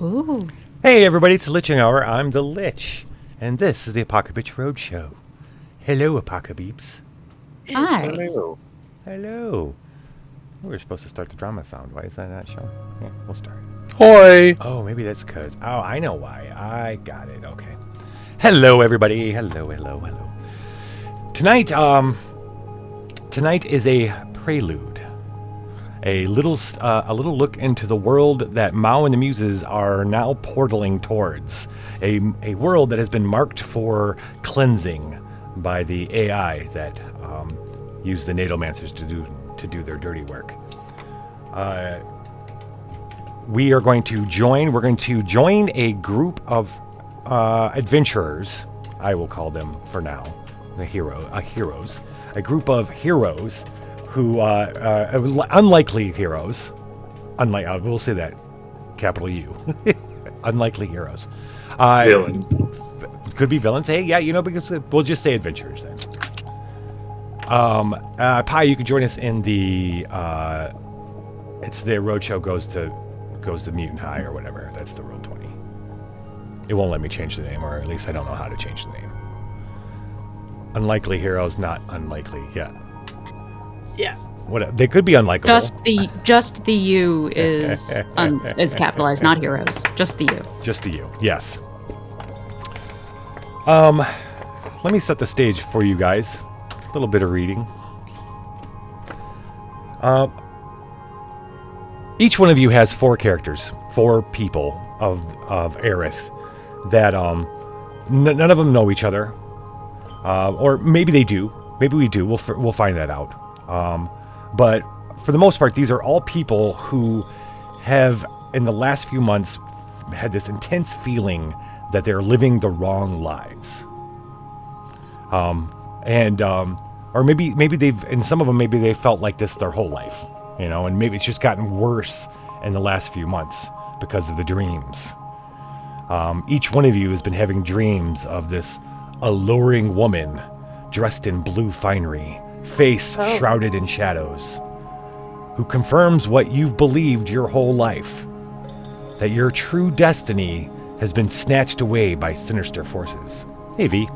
Ooh. Hey everybody, it's the Lich Hour. I'm the Lich, and this is the Apocabitch Roadshow. Hello, Apocabitch. Hi. Hello. Hello. We were supposed to start the drama sound. Why is that not showing? Yeah, we'll start. Hoi. Oh, maybe that's because... Oh, I know why. I got it. Okay. Hello, everybody. Hello. Tonight is a prelude. A little look into the world that Mao and the Muses are now portaling towards. A world that has been marked for cleansing by the AI that use the Nadomancers to do their dirty work. We're going to join a group of adventurers. I will call them for now heroes. A group of heroes who unlikely heroes. We'll say that, capital U. Unlikely heroes. Villains. Could be villains. Hey, yeah, because we'll just say adventurers then. Pi, you can join us in the it's the Roadshow goes to Mutant High or whatever. That's the Roll 20. It won't let me change the name, or at least I don't know how to change the name. Unlikely heroes, not unlikely. Yeah. What they could be unlikable. Just the U is capitalized, not heroes. Just the U. Just the U. Yes. Let me set the stage for you guys. A little bit of reading. Each one of you has 4 characters, 4 people of Aerith that none of them know each other, or maybe they do. Maybe we do. We'll find that out. But for the most part, these are all people who have, in the last few months, had this intense feeling that they're living the wrong lives. Or maybe they've, and some of them, maybe they felt like this their whole life, and maybe it's just gotten worse in the last few months because of the dreams. Each one of you has been having dreams of this alluring woman dressed in blue finery, face shrouded in shadows, who confirms what you've believed your whole life, that your true destiny has been snatched away by sinister forces. Hey, V.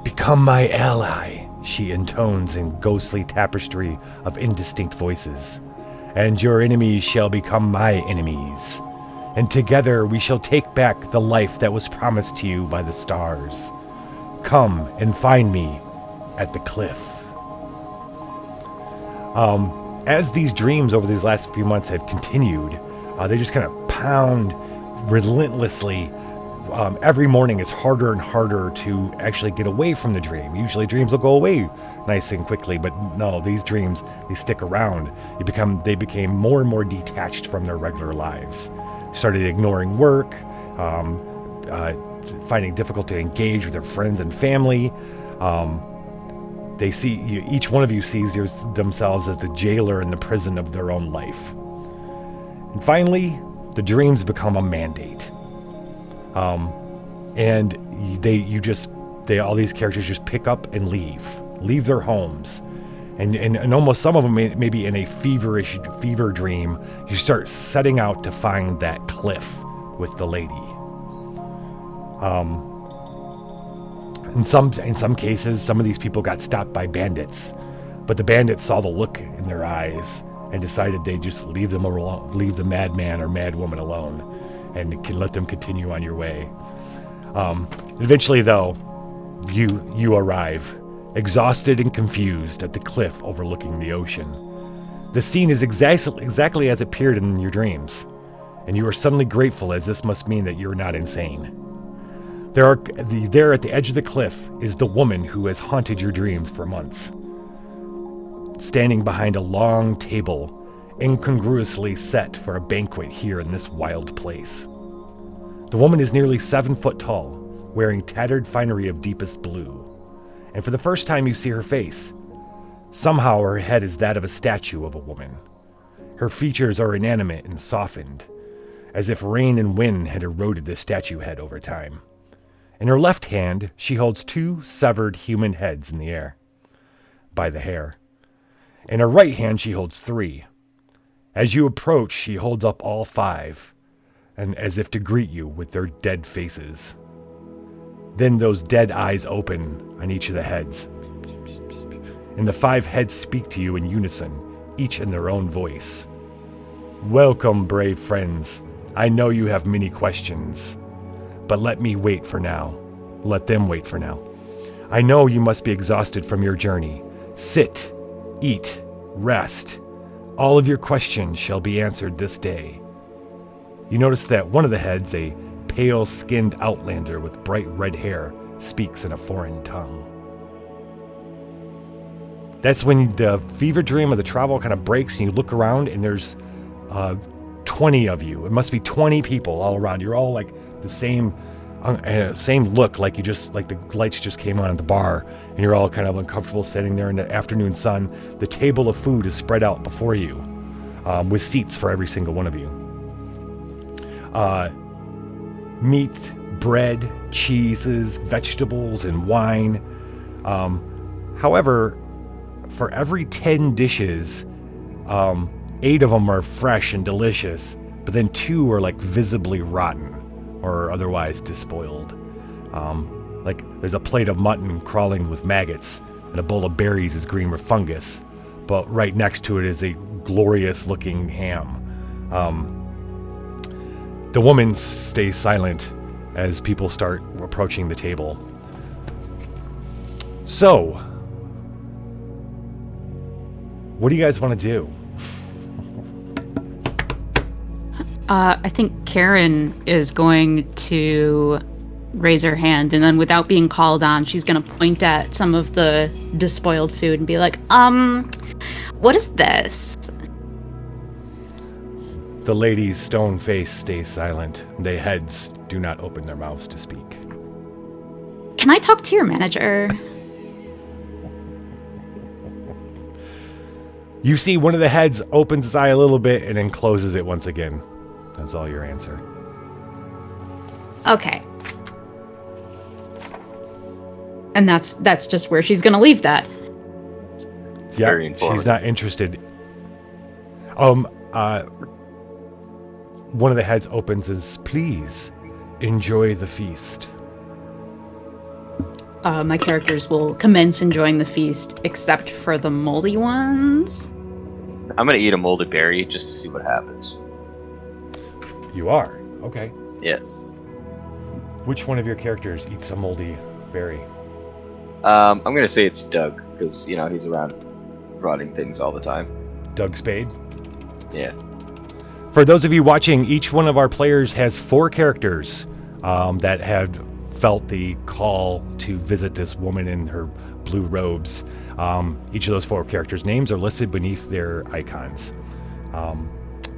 Become my ally, she intones in ghostly tapestry of indistinct voices, and your enemies shall become my enemies, and together we shall take back the life that was promised to you by the stars. Come and find me at the cliff. As these dreams over these last few months have continued, they just kind of pound relentlessly. Every morning it's harder and harder to actually get away from the dream. Usually dreams will go away nice and quickly, but no, these dreams, they stick around. They became more and more detached from their regular lives. Started ignoring work, finding it difficult to engage with their friends and family. They see each one of you sees themselves as the jailer in the prison of their own life. And finally, the dreams become a mandate. And all these characters just pick up and leave their homes. And almost some of them maybe in a fever dream, you start setting out to find that cliff with the lady. In some cases, some of these people got stopped by bandits, but the bandits saw the look in their eyes and decided they'd just leave the madman or madwoman alone, and can let them continue on your way. Eventually, though, you arrive, exhausted and confused, at the cliff overlooking the ocean. The scene is exactly as it appeared in your dreams, and you are suddenly grateful, as this must mean that you're not insane. There at the edge of the cliff is the woman who has haunted your dreams for months, standing behind a long table, incongruously set for a banquet here in this wild place. The woman is nearly 7 foot tall, wearing tattered finery of deepest blue, and for the first time you see her face. Somehow her head is that of a statue of a woman. Her features are inanimate and softened, as if rain and wind had eroded the statue head over time. In her left hand, she holds 2 severed human heads in the air, by the hair. In her right hand, she holds 3. As you approach, she holds up all 5, and as if to greet you with their dead faces. Then those dead eyes open on each of the heads, and the 5 heads speak to you in unison, each in their own voice. Welcome, brave friends. I know you have many questions, but let me wait for now. Let them wait for now. I know you must be exhausted from your journey. Sit, eat, rest. All of your questions shall be answered this day. You notice that one of the heads, a pale-skinned outlander with bright red hair, speaks in a foreign tongue. That's when the fever dream of the travel kind of breaks, and you look around, and there's 20 of you. It must be 20 people all around. You're all like the same look, like the lights just came on at the bar, and you're all kind of uncomfortable sitting there in the afternoon sun. The table of food is spread out before you, with seats for every single one of you. Meat, bread, cheeses, vegetables, and wine. However, for every 10 dishes, 8 of them are fresh and delicious, but then 2 are like visibly rotten or otherwise despoiled. Like there's a plate of mutton crawling with maggots, and a bowl of berries is green with fungus, but right next to it is a glorious looking ham. The woman stays silent as people start approaching the table. So, what do you guys want to do? I think Karen is going to raise her hand, and then without being called on, she's going to point at some of the despoiled food and be like, what is this? The lady's stone face stays silent. Their heads do not open their mouths to speak. Can I talk to your manager? You see one of the heads opens its eye a little bit and then closes it once again. That's all your answer. Okay. And that's just where she's gonna leave that. Yeah, she's not interested. One of the heads opens as, please enjoy the feast. My characters will commence enjoying the feast, except for the moldy ones. I'm gonna eat a molded berry just to see what happens. You are? Okay. Yes. Which one of your characters eats a moldy berry? I'm gonna say it's Doug, because, he's around rotting things all the time. Doug Spade? Yeah. For those of you watching, each one of our players has 4 characters that have felt the call to visit this woman in her blue robes. Each of those 4 characters' names are listed beneath their icons.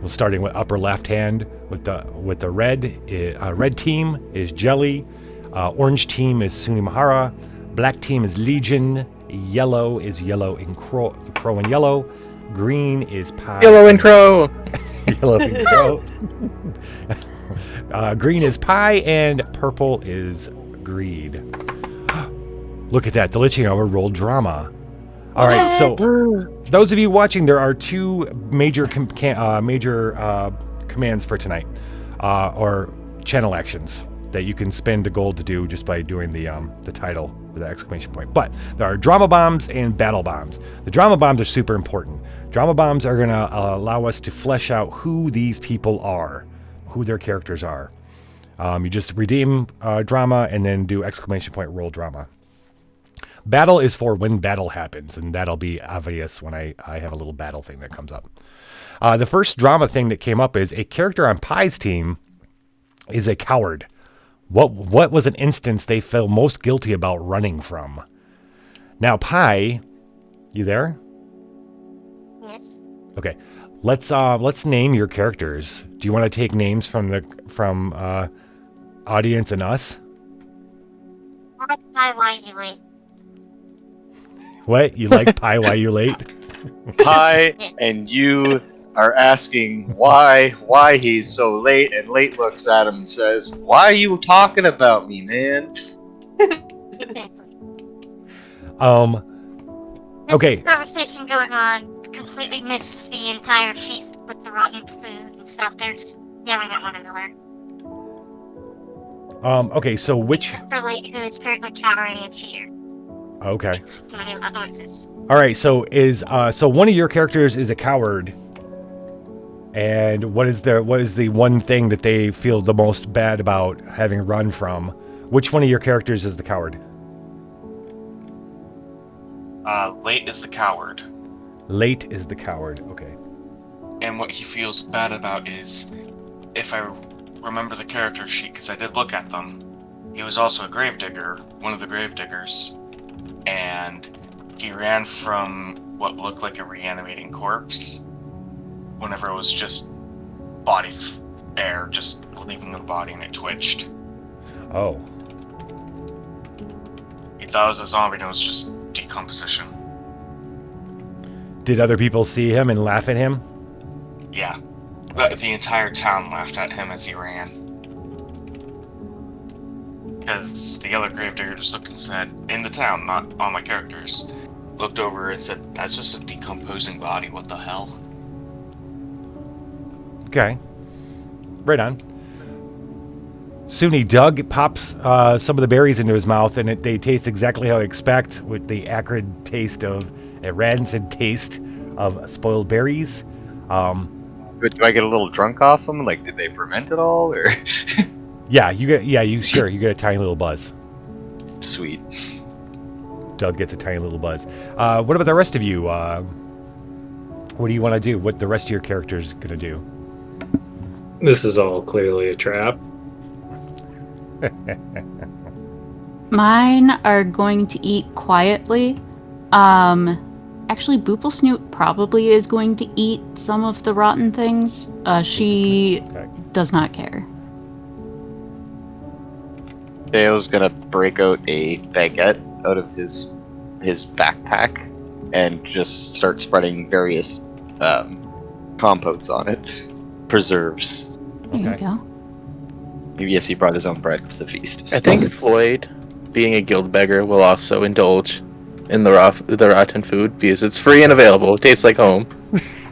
We're starting with upper left hand with the red team is Jelly, orange team is Sunimahara, black team is Legion, yellow is Yellow and Crow and Yellow, green is Pie. Yellow and Crow. Yellow and Crow. Green is Pie, and purple is Greed. Look at that. The Lich King rolled drama. All right, so those of you watching, there are 2 major commands for tonight, or channel actions that you can spend the gold to do just by doing the title with the exclamation point. But there are drama bombs and battle bombs. The drama bombs are super important. Drama bombs are going to allow us to flesh out who these people are, who their characters are. You just redeem drama and then do exclamation point roll drama. Battle is for when battle happens, and that'll be obvious when I have a little battle thing that comes up. The first drama thing that came up is a character on Pie's team is a coward. What was an instance they felt most guilty about running from? Now, Pie, you there? Yes. Okay, let's name your characters. Do you want to take names from audience and us? Why you late? What? You like Pie? Why you late? Pie, Yes. and you are asking why he's so late, and Late looks at him and says, "Why are you talking about me, man?" There's Okay. a conversation going on completely missed the entire feast with the rotten food and stuff. They're just yelling at one another. Okay, so which... Except for Late, who is currently cowering in fear. Okay. It's too many loud noises. All right, so so one of your characters is a coward, and what is the one thing that they feel the most bad about having run from? Which one of your characters is the coward? Late is the coward. Late is the coward. Okay. And what he feels bad about is, if I remember the character sheet, because I did look at them, he was also a gravedigger, one of the gravediggers, and he ran from what looked like a reanimating corpse whenever it was just body air, just leaving the body, and it twitched. Oh. He thought it was a zombie, and it was just decomposition. Did other people see him and laugh at him? Yeah. But the entire town laughed at him as he ran. Because the other gravedigger just looked and said, in the town, not all my characters, looked over and said, that's just a decomposing body, what the hell? Okay. Right on. Soon Doug pops some of the berries into his mouth, and they taste exactly how I expect, with the acrid taste of a rancid taste of spoiled berries. Do I get a little drunk off them? Like, did they ferment at all, or? Yeah, you get a tiny little buzz. Sweet. Doug gets a tiny little buzz. What about the rest of you? What do you want to do? What the rest of your character's gonna do? This is all clearly a trap. Mine are going to eat quietly. Actually, Booplesnoot probably is going to eat some of the rotten things. She does not care. Dale's gonna break out a baguette out of his backpack and just start spreading various compotes on it. Preserves. There you go. Yes, he brought his own bread to the feast. I think Floyd, being a guild beggar, will also indulge in the rotten food because it's free and available. It tastes like home.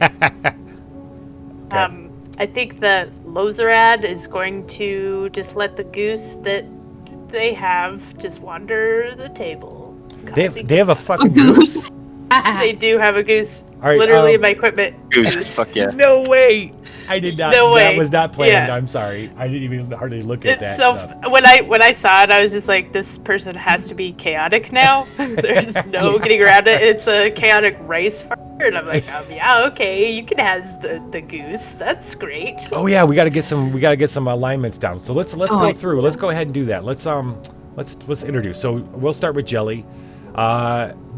I think that Lozarad is going to just let the goose that they have just wander the table. They have a fucking goose? They do have a goose. All right, Literally in my equipment. Goose, fuck yeah. No way! I did not. No way. That was not planned. Yeah. I'm sorry. I didn't even hardly look at It's that. so stuff. when I saw it, I was just like, this person has to be chaotic now. There's no getting around it. It's a chaotic rice fire, and I'm like, yeah, okay, you can have the goose. That's great. Oh yeah, we gotta get some alignments down. So let's go through. Let's go ahead and do that. Let's introduce. So we'll start with Jelly.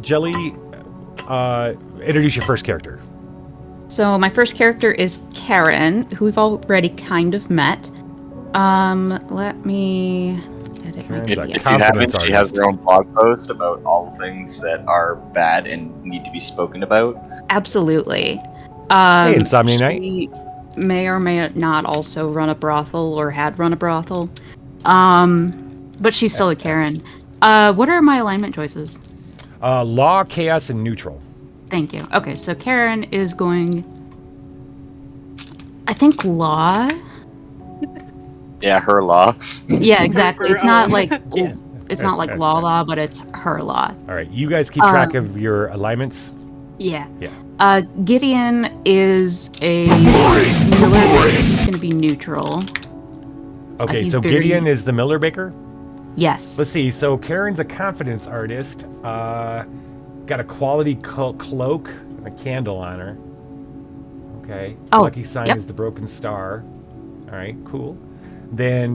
Jelly, introduce your first character. So my first character is Karen, who we've already kind of met. Let me edit my Karen's a If you confidence haven't, she has artist. her own blog post about all things that are bad and need to be spoken about. Absolutely. Hey, Insomnia Night. She may or may not also run a brothel or had run a brothel. But she's still a Karen. What are my alignment choices? Law, chaos, and neutral. Thank you. Okay, so Karen is going... I think law? Yeah, her law. Yeah, exactly. It's not like... Yeah. It's not like law, but it's her law. All right, you guys keep track of your alignments. Yeah. Yeah. Gideon is a Miller. He's going to be neutral. Okay, he's so very- Gideon is the Miller Baker. Yes. Let's see. So Karen's a confidence artist. Got a quality cloak and a candle on her. Okay. Oh, Lucky sign yep. is the broken star. All right, cool. Then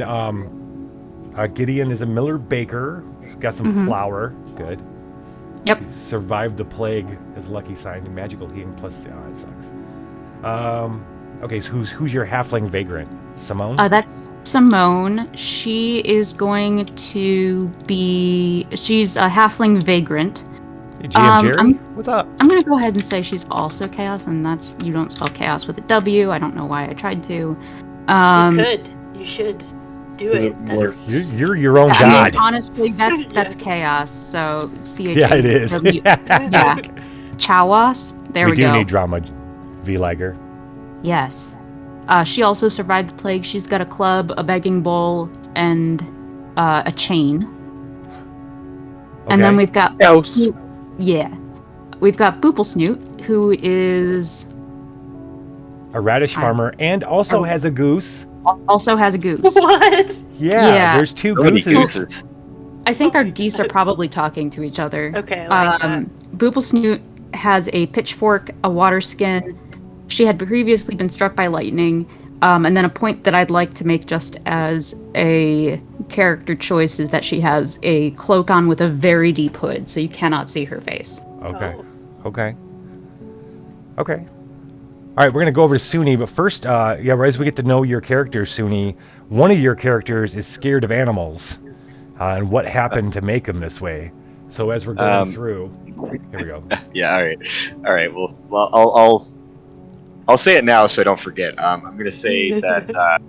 Gideon is a Miller Baker. He's got some flour. Good. Yep. He survived the plague as lucky sign and magical healing plus. Oh, it sucks. Okay, so who's your halfling vagrant? Simone. That's Simone. She is going to be... She's a halfling vagrant. Hey, GM Jerry, I'm- what's up? I'm going to go ahead and say she's also chaos, and that's... You don't spell chaos with a W. I don't know why I tried to. You could. You should. Do Does it. it That's- work? You're your own I god. mean, honestly, that's chaos. So CHA. Yeah, it is. Yeah. Chawas. There we We do go. need drama, V. Liger. Yes. She also survived the plague. She's got a club, a begging bowl, and a chain. And then we've got House. we've got Booplesnoot, who is A radish farmer, and also has a goose. also has a goose. What? Yeah, there's two So many gooses. gooses. I think our geese are probably talking to each other. Okay, I like that. Booplesnoot has a pitchfork, a water skin. She had previously been struck by lightning. And then a point that I'd like to make just as a character choice is that she has a cloak on with a very deep hood, so you cannot see her face. Okay. Oh. Okay. All right, we're gonna go over to Suni, but first, as we get to know your character, Suni, one of your characters is scared of animals, and what happened to make him this way. So as we're going through, here we go. Yeah. All right. Well, I'll say it now so I don't forget. I'm going to say that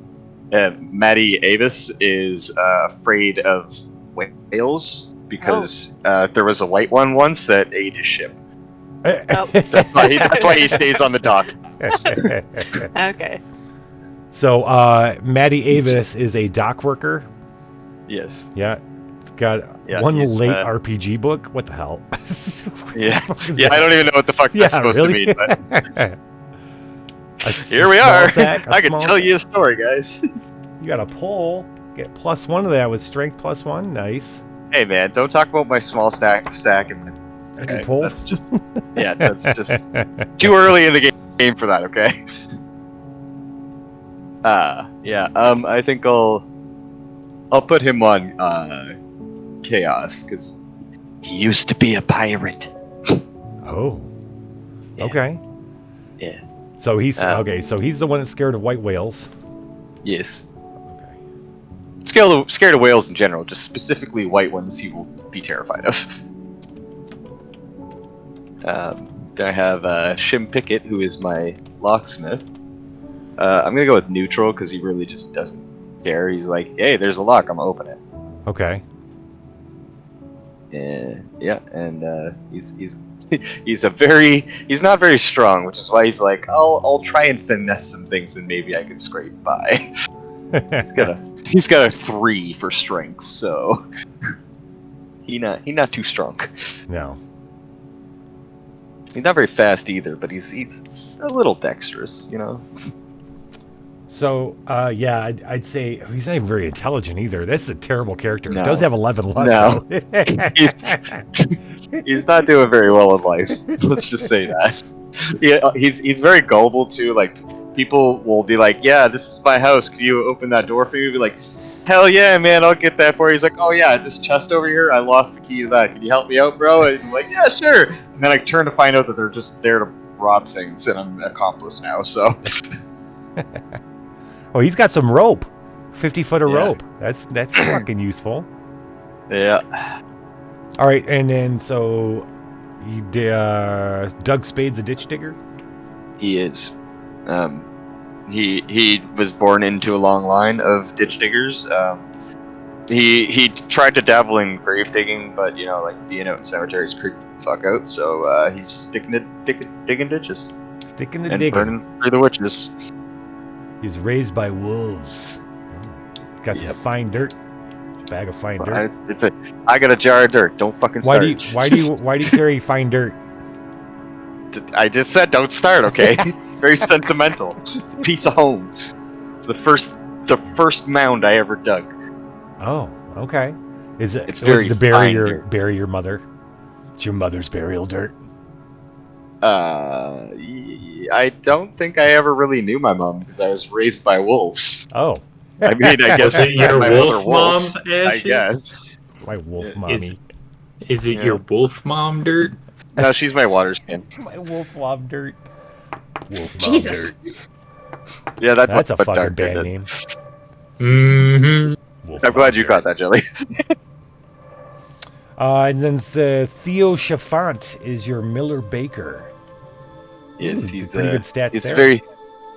Maddie Avis is afraid of whales because there was a white one once that ate his ship. Oh. That's why he stays on the dock. Okay. So Maddie Avis is a dock worker. Yes. Yeah, it's got Yeah, one he's, late RPG book. What the hell? Yeah. Yeah. I don't even know what the fuck that's supposed to mean. But here we are. I can tell you a story, guys. You got a pole. Get +1 of that with strength +1. Nice. Hey, man, don't talk about my small stack and Okay, pole. that's just that's just too early in the game for that. Okay. I think I'll put him on chaos because he used to be a pirate. Oh. Yeah. Okay. Yeah. So he's okay. So he's the one that's scared of white whales. Yes. Okay. Scared of whales in general, just specifically white ones he will be terrified of. Then I have Shim Pickett, who is my locksmith. I'm gonna go with neutral because he really just doesn't care. He's like, hey, there's a lock, I'm gonna open it. Okay. And he's not very strong, which is why he's like, I'll try and finesse some things and maybe I can scrape by. He's got a 3 for strength, so he not too strong. No. He's not very fast either, but he's a little dexterous, you know. So I'd say he's not even very intelligent either. That's a terrible character. No. He does have 11 luck. No. Though. He's not doing very well in life. Let's just say that. Yeah, he's very gullible too. Like people will be like, "Yeah, this is my house. Can you open that door for me?" Be like, "Hell yeah, man! I'll get that for you." He's like, "Oh yeah, this chest over here. I lost the key to that. Can you help me out, bro?" And I'm like, "Yeah, sure." And then I turn to find out that they're just there to rob things, and I'm an accomplice now. So. Oh, he's got some rope. 50 foot of Yeah. rope. That's fucking useful. Yeah. All right, and then so you Doug Spade's a ditch digger. He is. He was born into a long line of ditch diggers. He tried to dabble in grave digging, but you know, like being out in cemeteries creeped the fuck out. So he's sticking to digging ditches Sticking to and digging. burning through the witches. He was raised by wolves. Got some Yep. fine dirt. Bag of fine dirt. I got a jar of dirt. Don't fucking Why start. do you carry fine dirt? I just said don't start. Okay. It's very sentimental. It's a piece of home. It's the first mound I ever dug. Oh, okay. Is it? It's was very to fine dirt. bury your mother? It's your mother's burial dirt. I don't think I ever really knew my mom because I was raised by wolves. Oh, I mean, I guess Was it your my wolf mother wolf, mom's ashes? I guess. my wolf Yeah, mommy. Is it Yeah. your wolf mom dirt? No, she's my water skin. My wolf mom dirt. Wolf mom Jesus. dirt. Yeah, That's a what fucking Dark did. band name. Mm-hmm. Wolf I'm glad mom you dirt. got that, Jelly. And then Theo Chaffant is your Miller Baker. Yes, Ooh, he's pretty good stats he's there.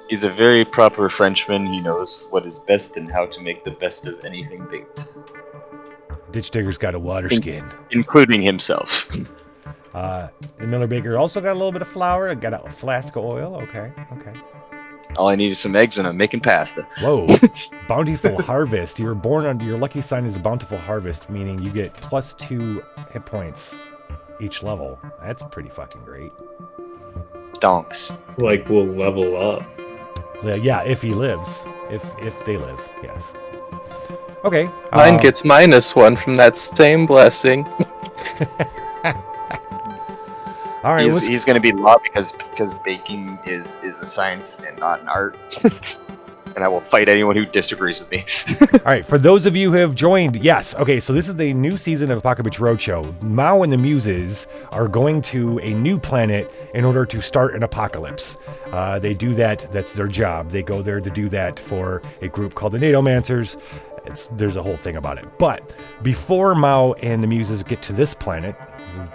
he's a very proper Frenchman. He knows what is best and how to make the best of anything baked, Ditch digger's got a water skin. including himself. The Miller Baker also got a little bit of flour. Got a flask of oil. Okay. All I need is some eggs, and I'm making pasta. Whoa. Bountiful Harvest. You're born under your lucky sign is the Bountiful Harvest, meaning you get +2 hit points each level. That's pretty fucking great. Donks. Like, we'll level up. Yeah, if he lives. If they live, yes. Okay. Mine gets -1 from that same blessing. All right. He's going to be law because baking is a science and not an art. And I will fight anyone who disagrees with me. All right, for those of you who have joined, yes. Okay, so this is the new season of Apocabitch Roadshow. Mao and the Muses are going to a new planet in order to start an apocalypse. They do that. That's their job. They go there to do that for a group called the Natomancers. There's a whole thing about it. But before Mao and the Muses get to this planet,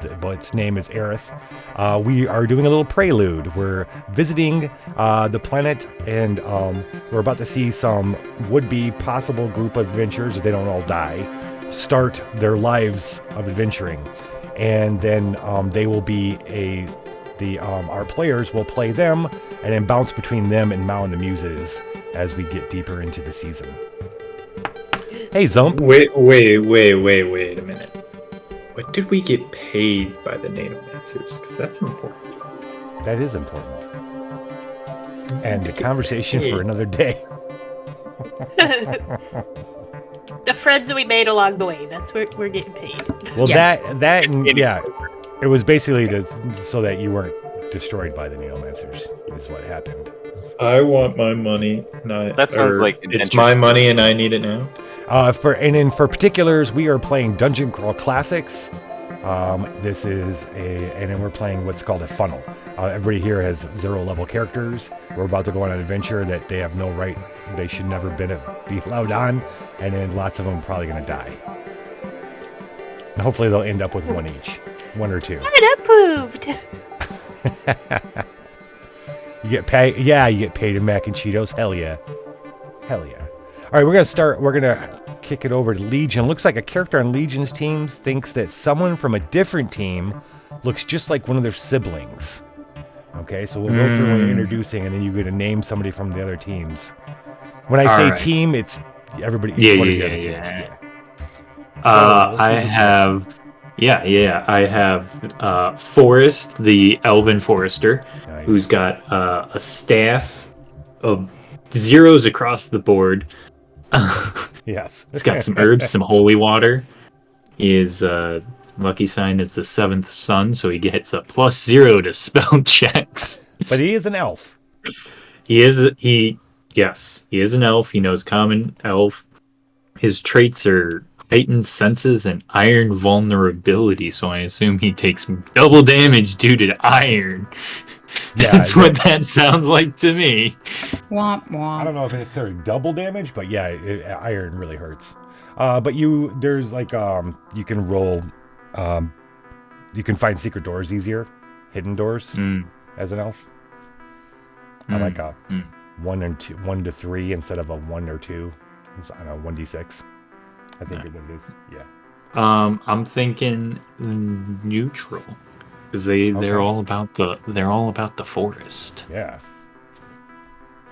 its name is Aerith, we are doing a little prelude. We're visiting the planet, and we're about to see some would-be possible group of adventurers, if they don't all die, start their lives of adventuring. And then they will be our players will play them, and then bounce between them and Mao and the Muses as we get deeper into the season. Hey, Zump. Wait a minute. What did we get paid by the Natomancers? Because that's important. That is important. And a conversation for another day. The friends we made along the way, that's where we're getting paid. Well, Yes. it was basically so that you weren't destroyed by the Natomancers is what happened. I want my money. That sounds like an it's my money and I need it now. For particulars, we are playing Dungeon Crawl Classics. This is and then we're playing what's called a funnel. Everybody here has 0 level characters. We're about to go on an adventure that they have no right, they should never be allowed on, and then lots of them are probably going to die. And hopefully they'll end up with 1 each, 1 or 2. Not approved. You get paid. Yeah, you get paid in mac and Cheetos. Hell yeah. All right, we're gonna kick it over to Legion. Looks like a character on Legion's team thinks that someone from a different team looks just like one of their siblings. Okay, so we'll go through introducing, and then you get to name somebody from the other teams. When I say team, it's everybody. Yeah. I have Forrest, the Elven Forester, Nice. who's got a staff of 0s across the board. Yes. He's got some herbs, some holy water. His lucky sign is the 7th sun, so he gets a +0 to spell checks. But he is an elf. He is an elf. He knows common elf. His traits are heightened senses and iron vulnerability, so I assume he takes double damage due to iron. That's what that sounds like to me. Womp womp. I don't know if it's necessarily double damage, but yeah, iron really hurts. But there's like you can roll, you can find secret doors easier, hidden doors as an elf. I like 1 to 3 instead of a 1 or 2. I don't know, 1d6. I think it is. Yeah. I'm thinking neutral, because they're all about the forest. Yeah.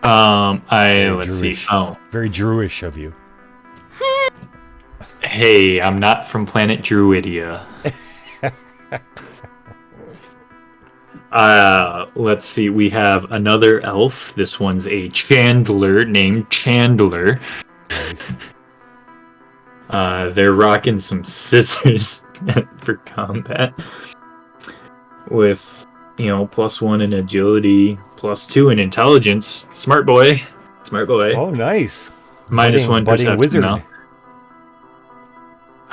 Let's see. Druish. Oh, Very Druish of you. hey, I'm not from planet Druidia. Let's see. We have another elf. This one's a Chandler named Chandler. Nice. They're rocking some scissors for combat with, +1 in agility, +2 in intelligence. Smart boy. Oh, nice. -1 budding perception wizard.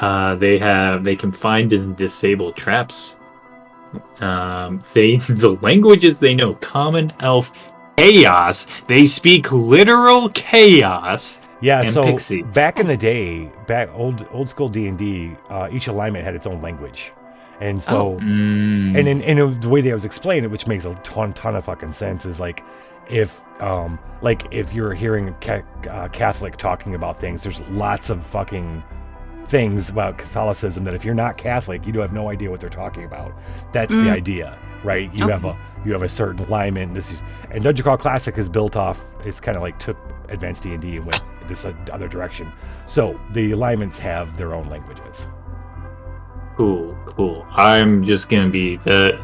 now. They can find and disable traps. The languages they know: Common, Elf, Chaos. They speak literal chaos. Yeah, and so Pixie. back in the day, old school D&D, each alignment had its own language. And so, and the way that was explained it, which makes a ton of fucking sense, is like if you're hearing Catholic talking about things, there's lots of fucking things about Catholicism that if you're not Catholic, you have no idea what they're talking about. That's the idea, right? You have a certain alignment. And Dungeon Crawl Classic is built off. It's kind of like took Advanced D&D and went this other direction. So the alignments have their own languages. Cool. I'm just gonna be the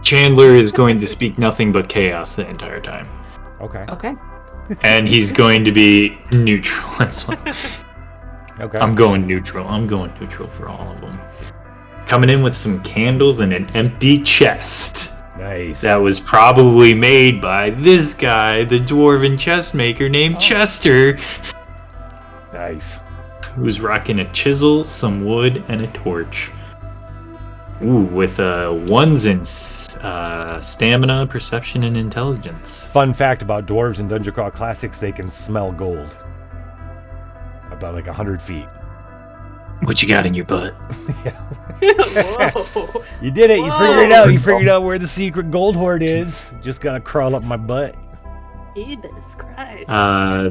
Chandler is going to speak nothing but chaos the entire time. Okay. And he's going to be neutral as well. Okay. I'm going neutral for all of them. Coming in with some candles and an empty chest. Nice. That was probably made by this guy, the dwarven chest maker named Chester. Nice. Who's rocking a chisel, some wood, and a torch. Ooh, with ones in stamina, perception, and intelligence. Fun fact about dwarves in Dungeon Crawl Classics, they can smell gold. About like 100 feet. What you got in your butt? Whoa. You did it. You figured it out. You figured out where the secret gold hoard is. Just gotta crawl up my butt. Jesus Christ.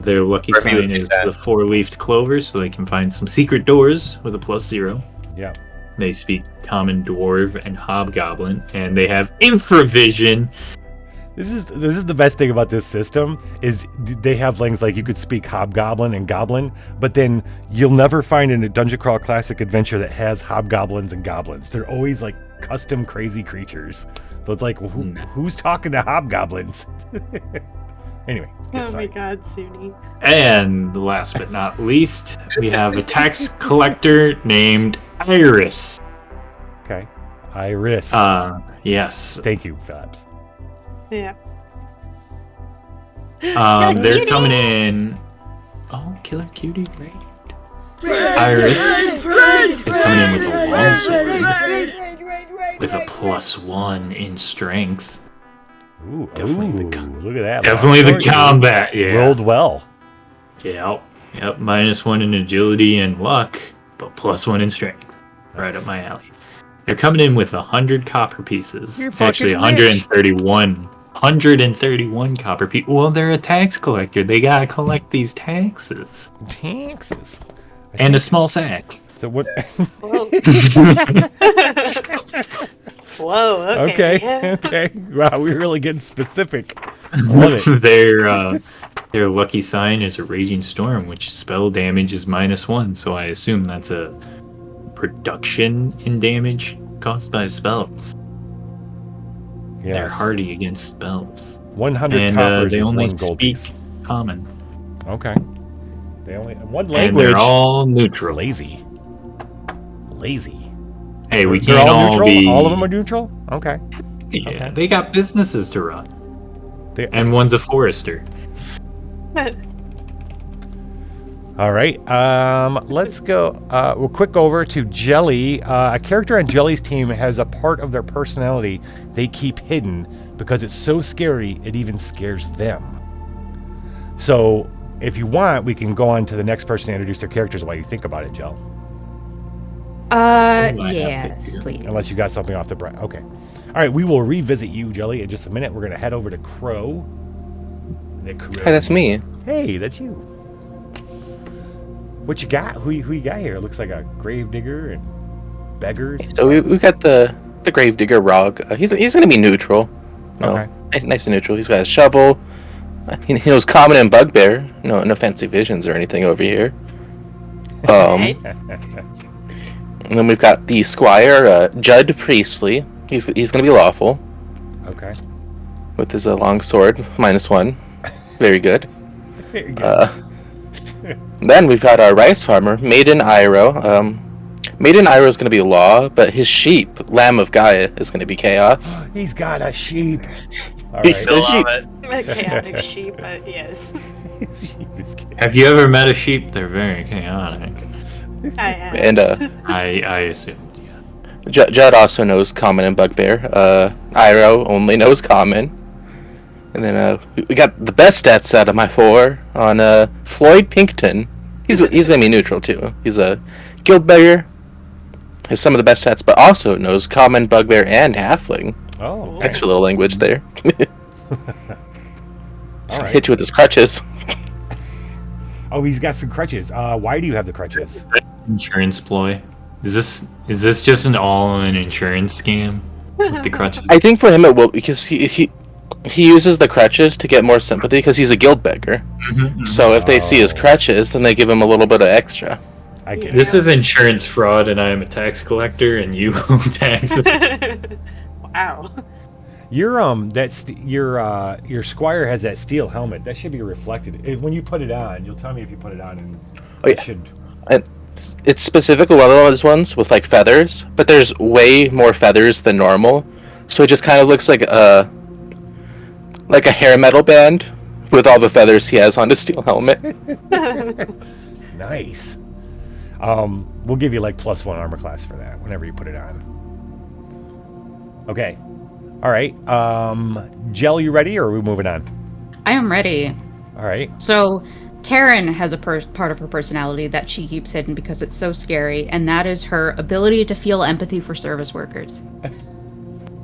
Their lucky Where we would sign get is that. the 4-leafed clover, so they can find some secret doors with a +0. Yeah. They speak common dwarf and hobgoblin, and they have infravision. This is the best thing about this system is they have things like you could speak hobgoblin and goblin, but then you'll never find in a Dungeon Crawl Classic adventure that has hobgoblins and goblins. They're always like custom crazy creatures. So it's like who's talking to hobgoblins? Anyway. Oh my god, Suni. And last but not least, we have a tax collector named Iris. Okay. Iris. Yes. Thank you, Phillips. Yeah. They're coming in. Oh, Killer Cutie, right? Iris is coming in with a longsword with a +1 in strength. Ooh, Definitely look at that. Definitely the Longsword. combat, yeah. Rolled well. Yep, -1 in agility and luck, but +1 in strength. Right up my alley. They're coming in with 100 copper pieces. You're fucking Actually, rich. 131. 131 copper pieces. Well, they're a tax collector. They gotta collect these taxes. Taxes. And a small sack. So what? Whoa. Whoa, okay. Okay. Wow, we're really getting specific. I love it. Their lucky sign is a raging storm, which spell damage is -1. So I assume that's a production in damage caused by spells. Yes. They're hardy against spells. 100 And coppers they is only one gold speak piece. common. Okay. They only one And language. they're all neutral. Lazy. Hey, we They're can't all all neutral. be. All of them are neutral. Okay. Yeah, Okay. they got businesses to run. And one's a forester. All right. Let's go. We'll quick over to Jelly. A character on Jelly's team has a part of their personality they keep hidden because it's so scary it even scares them. So, if you want, we can go on to the next person to introduce their characters while you think about it, Jell. Yes, please. Unless you got something off the brain. Okay. All right. We will revisit you, Jelly, in just a minute. We're gonna head over to Crow. The Crow. Hey, that's me. Hey, that's you. What you got? Who you got here? Looks like a gravedigger and beggars. So we got the gravedigger Rog. He's going to be neutral. No, Okay. nice and neutral. He's got a shovel. He knows common and bugbear. No fancy visions or anything over here. Nice. And then we've got the squire Judd Priestley. He's going to be lawful Okay. with his long sword -1. Very good. Very good. Then we've got our rice farmer, Maiden Iro. Maiden Iro is going to be law, but his sheep, Lamb of Gaia, is going to be chaos. He's got a sheep. All He's right. a sheep. A chaotic sheep, but yes. Sheep is chaos. Have you ever met a sheep? They're very chaotic. I have. And I assumed, yeah. Judd also knows common and bugbear. Iro only knows common. And then we got the best stats out of my 4 on Floyd Pinkton. He's gonna be neutral too. He's a guild beggar. Has some of the best stats, but also knows common, bugbear, and halfling. Oh. Extra little language there. All right. Hit you with his crutches. Oh, he's got some crutches. Why do you have the crutches? Insurance ploy. Is this just an insurance scam with the crutches? I think for him it will, because he uses the crutches to get more sympathy because he's a guild beggar. So if they see his crutches, then they give him a little bit of extra. I get This is insurance fraud, and I am a tax collector, and you owe taxes. Wow. Your your squire has that steel helmet. That should be reflected when you put it on. You'll tell me if you put it on, and it should. And it's specific one of those ones with like feathers, but there's way more feathers than normal, so it just kind of looks like a hair metal band with all the feathers he has on his steel helmet. Nice. We'll give you like +1 armor class for that whenever you put it on. Okay. All right. Jell, you ready, or are we moving on? I am ready. All right. So, Karen has a part of her personality that she keeps hidden because it's so scary, and that is her ability to feel empathy for service workers.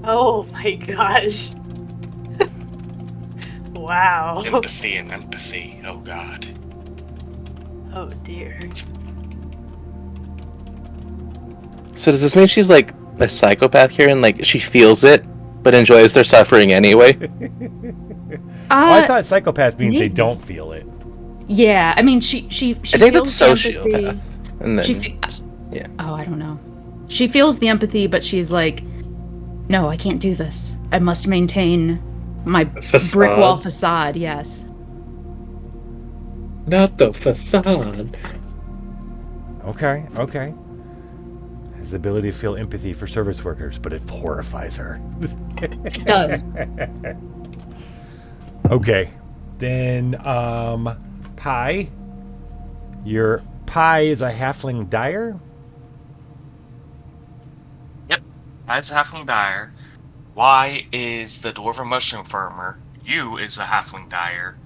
Oh my gosh. Wow. Empathy and empathy. Oh god. Oh dear. So does this mean she's like a psychopath here, and like she feels it, but enjoys their suffering anyway? I thought psychopath means maybe. they don't feel it. Yeah, I mean, she I think feels that's the empathy. sociopath. And then, yeah. Oh, I don't know. She feels the empathy, but she's like, no, I can't do this. I must maintain my brick wall facade, yes. Not the facade. Okay. Has the ability to feel empathy for service workers, but it horrifies her. It does. Okay. Then, Pi. Your Pi is a halfling dyer? Yep. That's halfling dyer. Y is the dwarven mushroom farmer. U is the halfling dyer.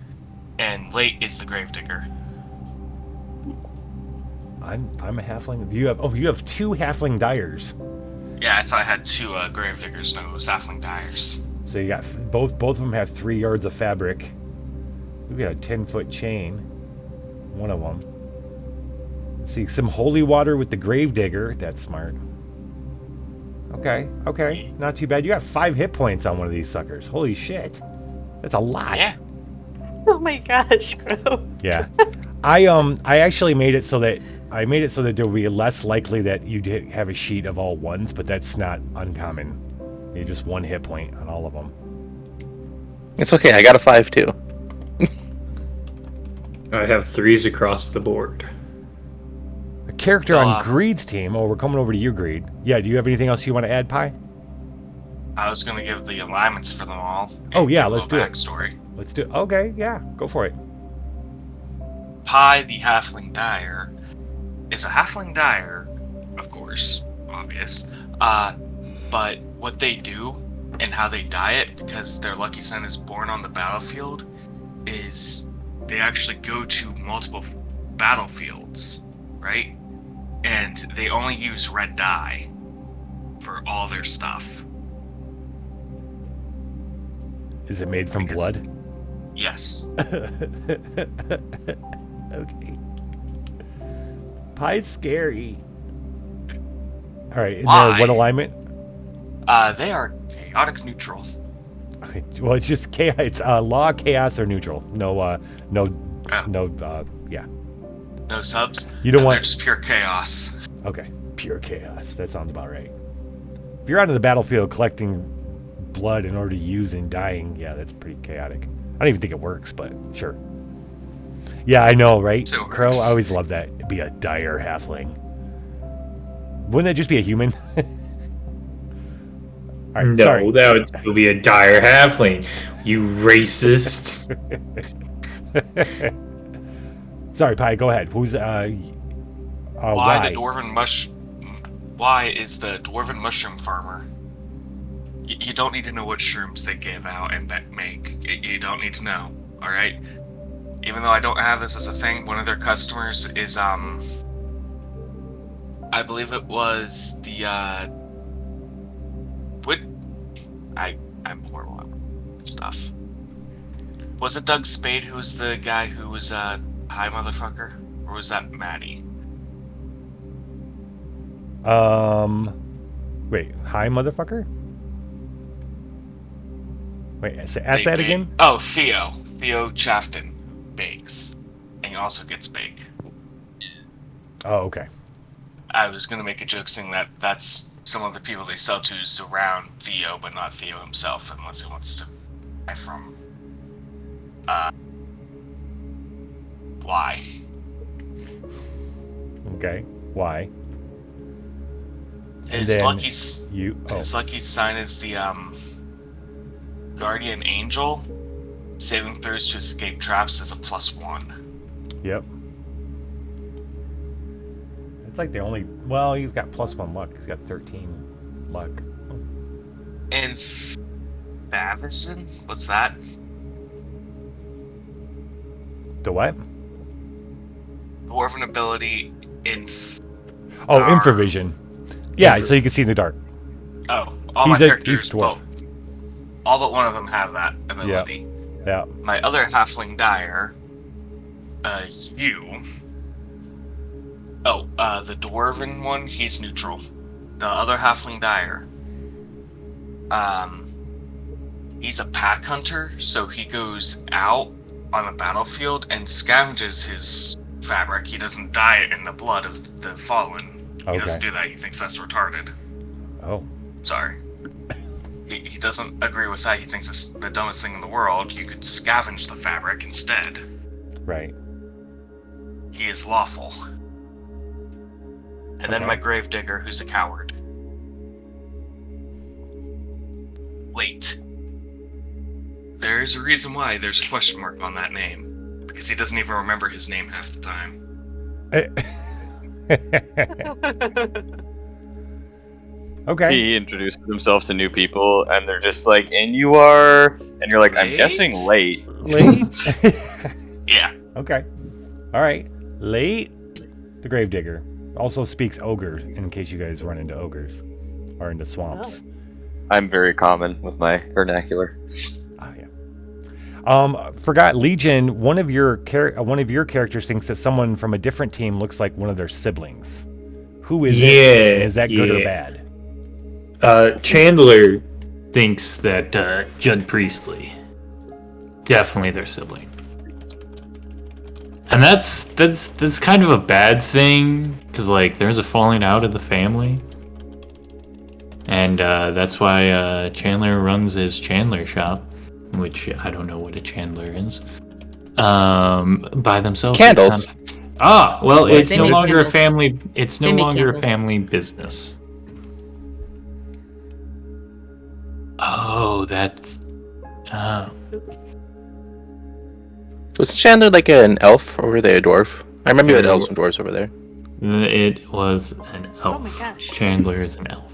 And Late is the gravedigger. I'm a halfling. You have 2 halfling dyers. Yeah, I thought I had 2 gravediggers. No, it was halfling dyers. So you got both of them have 3 yards of fabric. We got a 10-foot chain. One of them. Let's see, some holy water with the gravedigger. That's smart. Okay. Not too bad. You got 5 hit points on one of these suckers. Holy shit. That's a lot. Yeah. Oh my gosh, Crow. Yeah. I actually made it so that there will be less likely that you'd have a sheet of all ones, but that's not uncommon. You just 1 hit point on all of them. It's okay, I got a 5 too. I have 3s across the board. A character on Greed's team. Oh, we're coming over to you, Greed. Yeah, do you have anything else you want to add, Pi? I was gonna give the alignments for them all. Oh yeah, let's do it. Backstory. Let's do it. Okay, yeah, go for it. Pi, the halfling dyer, is a halfling dyer, of course, obvious. But what they do and how they dye it, because their lucky son is born on the battlefield, is they actually go to multiple battlefields, right? And they only use red dye for all their stuff. Is it made from blood? Yes. Okay. Pie's scary. All right. Why? What alignment? They are chaotic neutral. Okay. Well, it's just chaos. It's law, chaos, or neutral. No. Yeah. No subs. You don't want. They're just pure chaos. Okay. Pure chaos. That sounds about right. If you're out on the battlefield collecting blood in order to use in dying, yeah, that's pretty chaotic. I don't even think it works, but sure. Yeah, I know, right? Crow, I always love that. It'd be a dire halfling. Wouldn't that just be a human? All right, No, sorry. that would still be a dire halfling. You racist. Sorry, Pi, go ahead. Who's Why why? the dwarven Why is the dwarven mushroom farmer? You don't need to know what shrooms they give out and that make. You don't need to know. All right. Even though I don't have this as a thing, one of their customers is I believe it was the I'm horrible at stuff. Was it Doug Spade who was the guy who was Hi, motherfucker? Or was that Maddie? Wait, hi, motherfucker? Wait, ask They that bake- again? Oh, Theo. Theo Chafton bakes. And he also gets bake. Oh, okay. I was gonna make a joke saying that that's some of the people they sell to is around Theo, but not Theo himself, unless he wants to buy from why. Okay. Why? And His then lucky his lucky sign is the Guardian Angel. Saving throws to escape traps is a +1. Yep. It's like the only. Well, he's got +1 luck. He's got 13 luck. And Favison? What's that? The what? Dwarven ability in. Oh, infravision. Yeah, so you can see in the dark. Oh, all He's my a characters. dwarf. Well, all but one of them have that ability. Yeah. My other halfling dire, you. Oh, the dwarven one, he's neutral. The other halfling dire, he's a pack hunter, so he goes out on the battlefield and scavenges his fabric. He doesn't dye it in the blood of the fallen. He Okay. doesn't do that. He thinks that's retarded. Oh. Sorry. He doesn't agree with that. He thinks it's the dumbest thing in the world. You could scavenge the fabric instead. Right. He is lawful. And then Okay. my gravedigger, who's a coward. Wait. There's a reason why there's a question mark on that name. Because he doesn't even remember his name half the time. Okay. He introduces himself to new people, and they're just like, and you are... And you're like, I'm Late? guessing late. Late. Yeah. Okay. All right. Late. The gravedigger also speaks ogre, in case you guys run into ogres or into swamps. I'm very common with my vernacular. Oh yeah. Forgot Legion. One of your characters thinks that someone from a different team looks like one of their siblings. Who is it? And is that good or bad? Chandler thinks that Judd Priestley, definitely their sibling, and that's kind of a bad thing because like there's a falling out of the family, and that's why Chandler runs his Chandler shop, which I don't know what a Chandler is. By themselves. Candles. Well, it's They no make longer candles. a family. It's no They make longer a candles. family business. Oh, that's. Was Chandler like an elf, or were they a dwarf? I remember you had elves and dwarves over there. It was an elf. Oh my gosh. Chandler is an elf.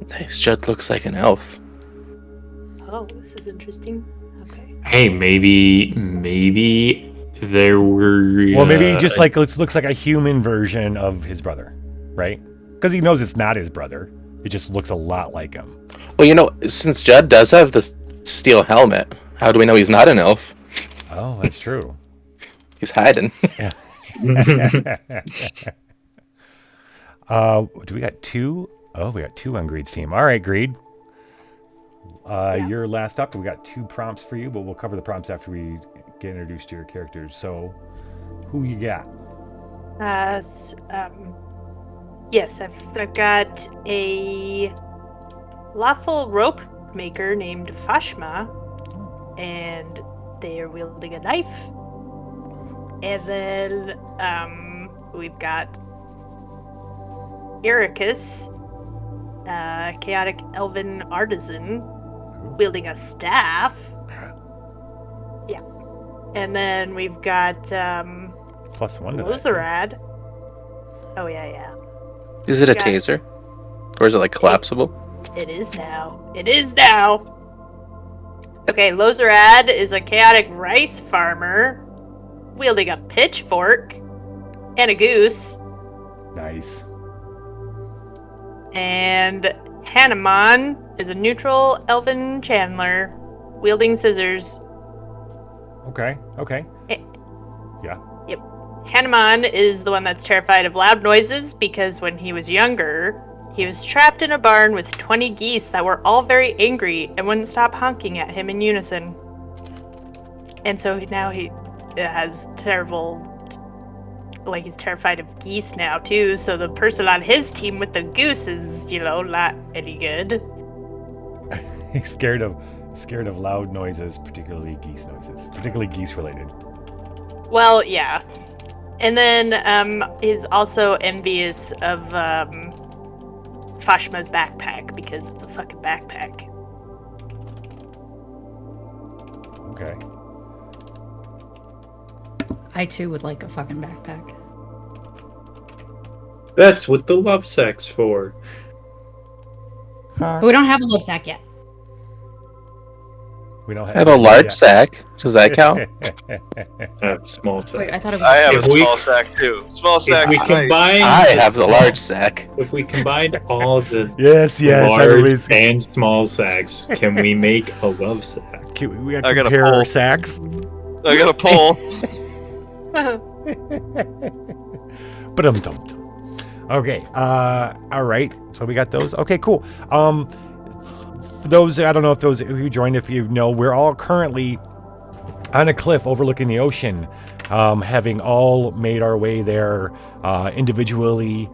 Nice. Judd looks like an elf. Oh, this is interesting. Okay. Hey, maybe there were. Well, maybe he just looks like a human version of his brother, right? Because he knows it's not his brother. It just looks a lot like him. Well, you know, since Judd does have the steel helmet, how do we know he's not an elf? Oh, that's true. He's hiding. Do we got two? Oh, we got two on Greed's team. All right, Greed. You're last up. We got 2 prompts for you, but we'll cover the prompts after we get introduced to your characters. So, who you got? Yes, I've got a lawful rope maker named Fashma, and they are wielding a knife. And then we've got Ericus, chaotic elven artisan, wielding a staff. Yeah. And then we've got +1 to that. Lozarad. Oh yeah. Is it a Got- taser? Or is it like collapsible? It is now. It is now. Okay, Lozarad is a chaotic rice farmer wielding a pitchfork and a goose. Nice. And Hanneman is a neutral elven chandler wielding scissors. Okay. Yeah. Yep. Hanuman is the one that's terrified of loud noises because when he was younger, he was trapped in a barn with 20 geese that were all very angry and wouldn't stop honking at him in unison. And so now he has he's terrified of geese now too, so the person on his team with the goose is, not any good. He's scared of loud noises, particularly geese noises, particularly geese related. Well, yeah. And then he's also envious of Fashma's backpack because it's a fucking backpack. Okay. I too would like a fucking backpack. That's what the love sack's for. But we don't have a love sack yet. We don't I have a large sack. Does that count? Small sack. Wait, I thought it was. I have a If we- small sack too. Small sack. If we combine, I have the large sack. If we combined all the yes, large everybody's. and small sacks, can we make a love sack? We got I to got a compare our poll. sacks. I got a poll. But dumped. Okay. All right. So we got those. Okay. Cool. For those, I don't know if those who joined, if you know, we're all currently on a cliff overlooking the ocean, having all made our way there individually,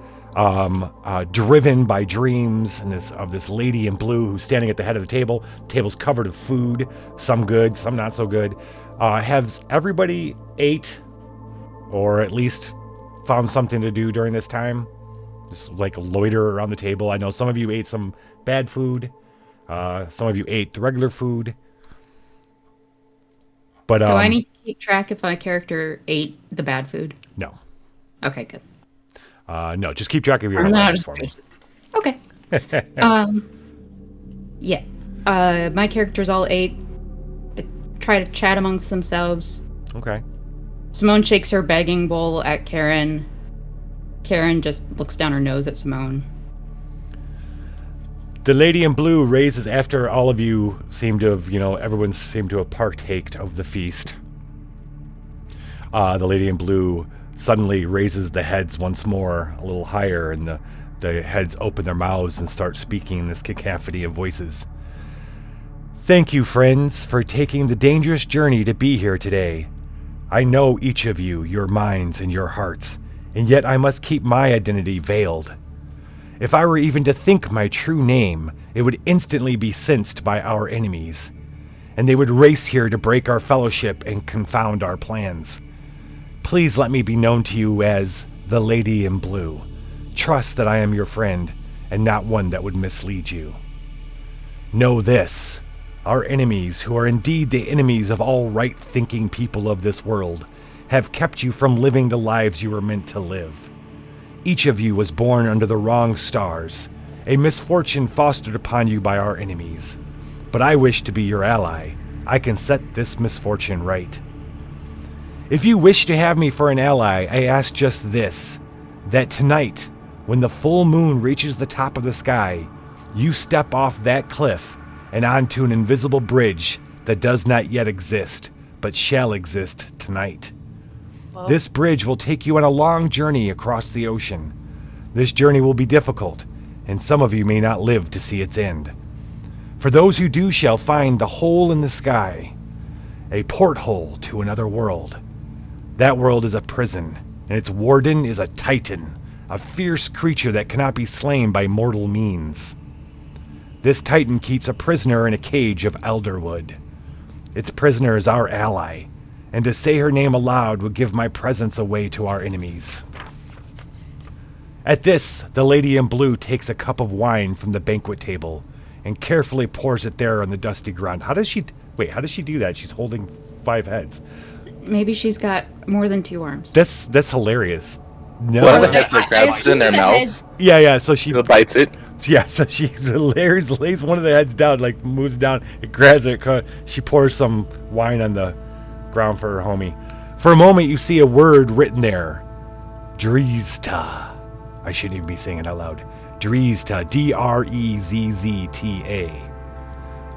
driven by dreams and of this lady in blue who's standing at the head of the table. Table's covered with food, some good, some not so good. Has everybody ate, or at least found something to do during this time? Just like loiter around the table. I know some of you ate some bad food. Some of you ate the regular food. But Do I need to keep track if my character ate the bad food? No. Okay, good. No, just keep track of your I'm not allowance for me. Okay. Yeah. My characters all ate. They try to chat amongst themselves. Okay. Simone shakes her begging bowl at Karen. Karen just looks down her nose at Simone. The lady in blue raises, after all of you seem to have, everyone seemed to have partaked of the feast. The lady in blue suddenly raises the heads once more, a little higher, and the heads open their mouths and start speaking in this cacophony of voices. Thank you, friends, for taking the dangerous journey to be here today. I know each of you, your minds and your hearts, and yet I must keep my identity veiled. If I were even to think my true name, it would instantly be sensed by our enemies, and they would race here to break our fellowship and confound our plans. Please let me be known to you as the Lady in Blue. Trust that I am your friend, and not one that would mislead you. Know this, our enemies, who are indeed the enemies of all right-thinking people of this world, have kept you from living the lives you were meant to live. Each of you was born under the wrong stars, a misfortune fostered upon you by our enemies. But I wish to be your ally. I can set this misfortune right. If you wish to have me for an ally, I ask just this, that tonight, when the full moon reaches the top of the sky, you step off that cliff and onto an invisible bridge that does not yet exist, but shall exist tonight. This bridge will take you on a long journey across the ocean. This journey will be difficult, and some of you may not live to see its end. For those who do shall find the hole in the sky, a porthole to another world. That world is a prison, and its warden is a titan, a fierce creature that cannot be slain by mortal means. This titan keeps a prisoner in a cage of elderwood. Its prisoner is our ally, and to say her name aloud would give my presence away to our enemies. At this, the lady in blue takes a cup of wine from the banquet table and carefully pours it there on the dusty ground. How does she do that? She's holding 5 heads. Maybe she's got more than 2 arms. That's hilarious. No. One of the heads like grabs it in their mouth. Yeah, so she bites it. Yeah, so she lays one of the heads down, like moves down, it grabs it, she pours some wine on the ground for her homie. For a moment, you see a word written there. Drizta. I shouldn't even be saying it out loud. Drizta. Drezzta.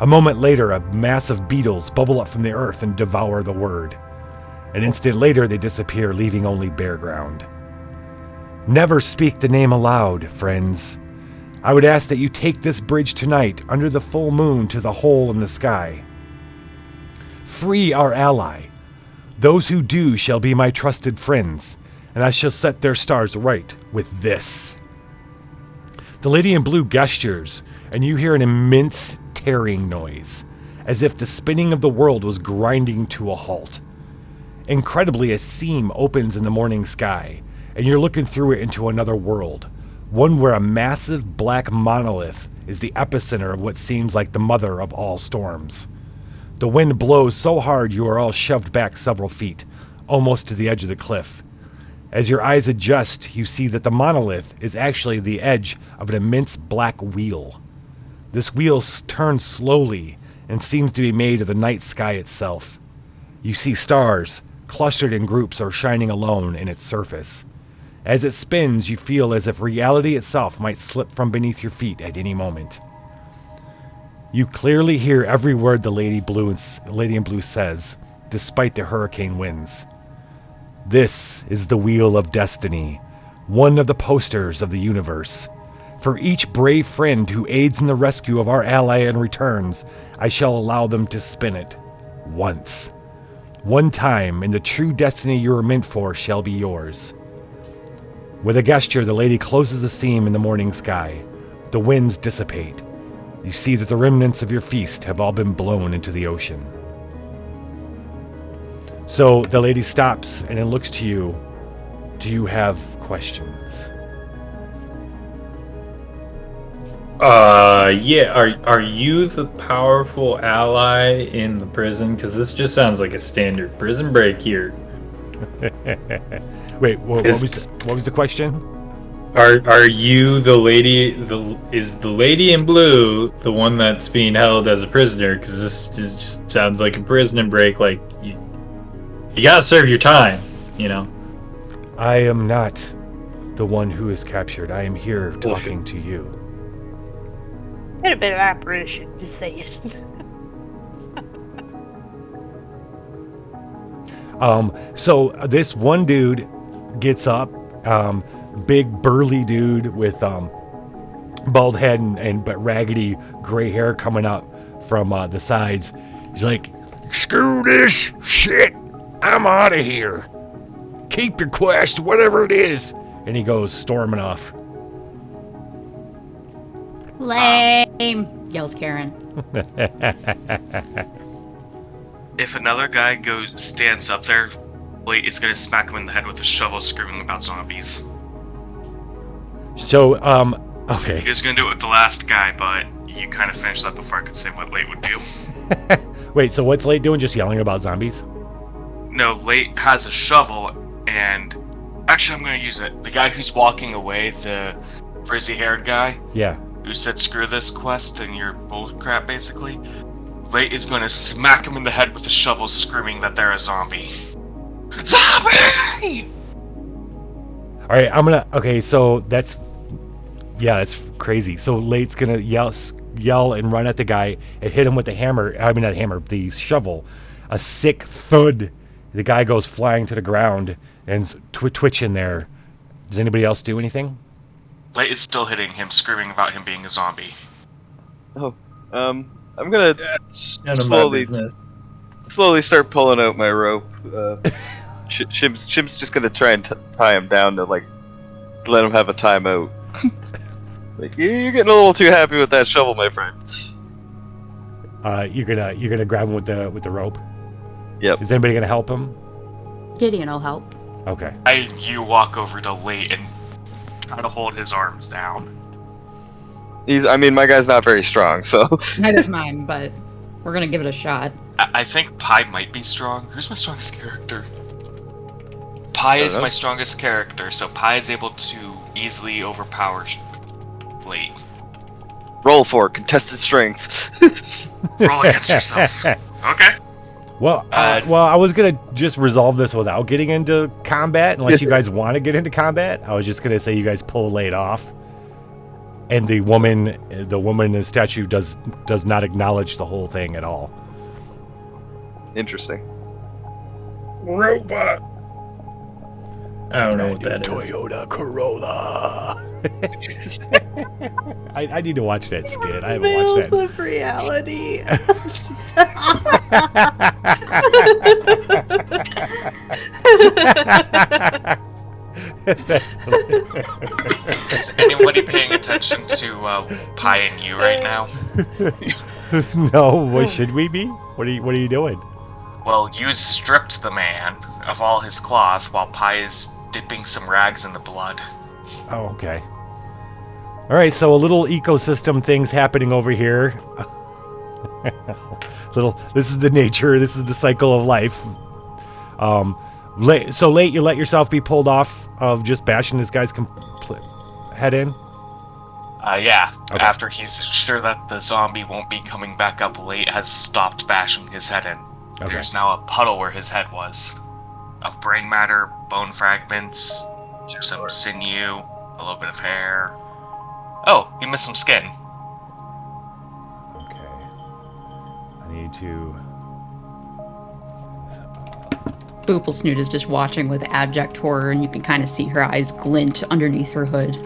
A moment later, a mass of beetles bubble up from the earth and devour the word. An instant later, they disappear, leaving only bare ground. Never speak the name aloud, friends. I would ask that you take this bridge tonight under the full moon to the hole in the sky. Free our ally. Those who do shall be my trusted friends, and I shall set their stars right with this. The lady in blue gestures, and you hear an immense tearing noise, as if the spinning of the world was grinding to a halt. Incredibly, a seam opens in the morning sky, and you're looking through it into another world, one where a massive black monolith is the epicenter of what seems like the mother of all storms. The wind blows so hard you are all shoved back several feet, almost to the edge of the cliff. As your eyes adjust, you see that the monolith is actually the edge of an immense black wheel. This wheel turns slowly and seems to be made of the night sky itself. You see stars, clustered in groups or shining alone in its surface. As it spins, you feel as if reality itself might slip from beneath your feet at any moment. You clearly hear every word the Lady in Blue says, despite the hurricane winds. This is the Wheel of Destiny, one of the posters of the universe. For each brave friend who aids in the rescue of our ally and returns, I shall allow them to spin it. Once. One time, and the true destiny you are meant for shall be yours. With a gesture, the lady closes the seam in the morning sky. The winds dissipate. You see that the remnants of your feast have all been blown into the ocean. So the lady stops and then looks to you. Do you have questions? Yeah. Are you the powerful ally in the prison? Because this just sounds like a standard prison break here. Wait, what was the question? Are you the lady? Is the lady in blue the one that's being held as a prisoner? Because this just sounds like a prison break. Like you gotta serve your time, you know. I am not the one who is captured. I am here talking to you. Had a bit of apparition, just saying. So this one dude gets up, big burly dude with bald head and but raggedy gray hair coming up from the sides. He's like, "Screw this shit! I'm out of here. Keep your quest, whatever it is." And he goes storming off. Lame, yells Karen. If another guy stands up there, Blade is gonna smack him in the head with a shovel, screaming about zombies. So, okay. He was gonna do it with the last guy, but you kind of finished that before I could say what Late would do. Wait, so what's Late doing? Just yelling about zombies? No, Late has a shovel, and actually I'm gonna use it. The guy who's walking away, the frizzy-haired guy, Yeah. who said screw this quest and you're bullcrap basically, Late is gonna smack him in the head with a shovel, screaming that they're a zombie. Zombie! Alright, okay, so that's crazy. So Late's gonna yell and run at the guy and hit him with the shovel. A sick thud. The guy goes flying to the ground and twitching there. Does anybody else do anything? Late is still hitting him, screaming about him being a zombie. Oh, I'm gonna slowly start pulling out my rope. Chim's just gonna try and tie him down to let him have a timeout. You're getting a little too happy with that shovel, my friend. You're gonna grab him with the rope. Yep. Is anybody gonna help him? Gideon will help. Okay. You walk over to Late and try to hold his arms down. My guy's not very strong, so. Neither's mine, but we're gonna give it a shot. I think Pi might be strong. Who's my strongest character? Pi is my strongest character, so Pi is able to easily overpower Late. Roll for contested strength. Roll against yourself. Okay. Well, I was gonna just resolve this without getting into combat, unless you guys want to get into combat. I was just gonna say you guys pull Late off, and the woman in the statue does not acknowledge the whole thing at all. Interesting. Robot. I don't know what Brand that new is. Toyota Corolla. I need to watch that skit. I haven't Veils watched that. of reality. Is anybody paying attention to Pi and you right now? No, what should we be? What are you doing? Well, you stripped the man of all his cloth while Pi is dipping some rags in the blood. Oh, okay. All right, so a little ecosystem things happening over here. This is the nature. This is the cycle of life. So late, you let yourself be pulled off of just bashing this guy's head in. Yeah. Okay. After he's sure that the zombie won't be coming back up, Late has stopped bashing his head in. Okay. There's now a puddle where his head was, of brain matter, bone fragments, some sinew, a little bit of hair. Oh, he missed some skin. Okay. I need to. Booplesnoot is just watching with abject horror, and you can kind of see her eyes glint underneath her hood.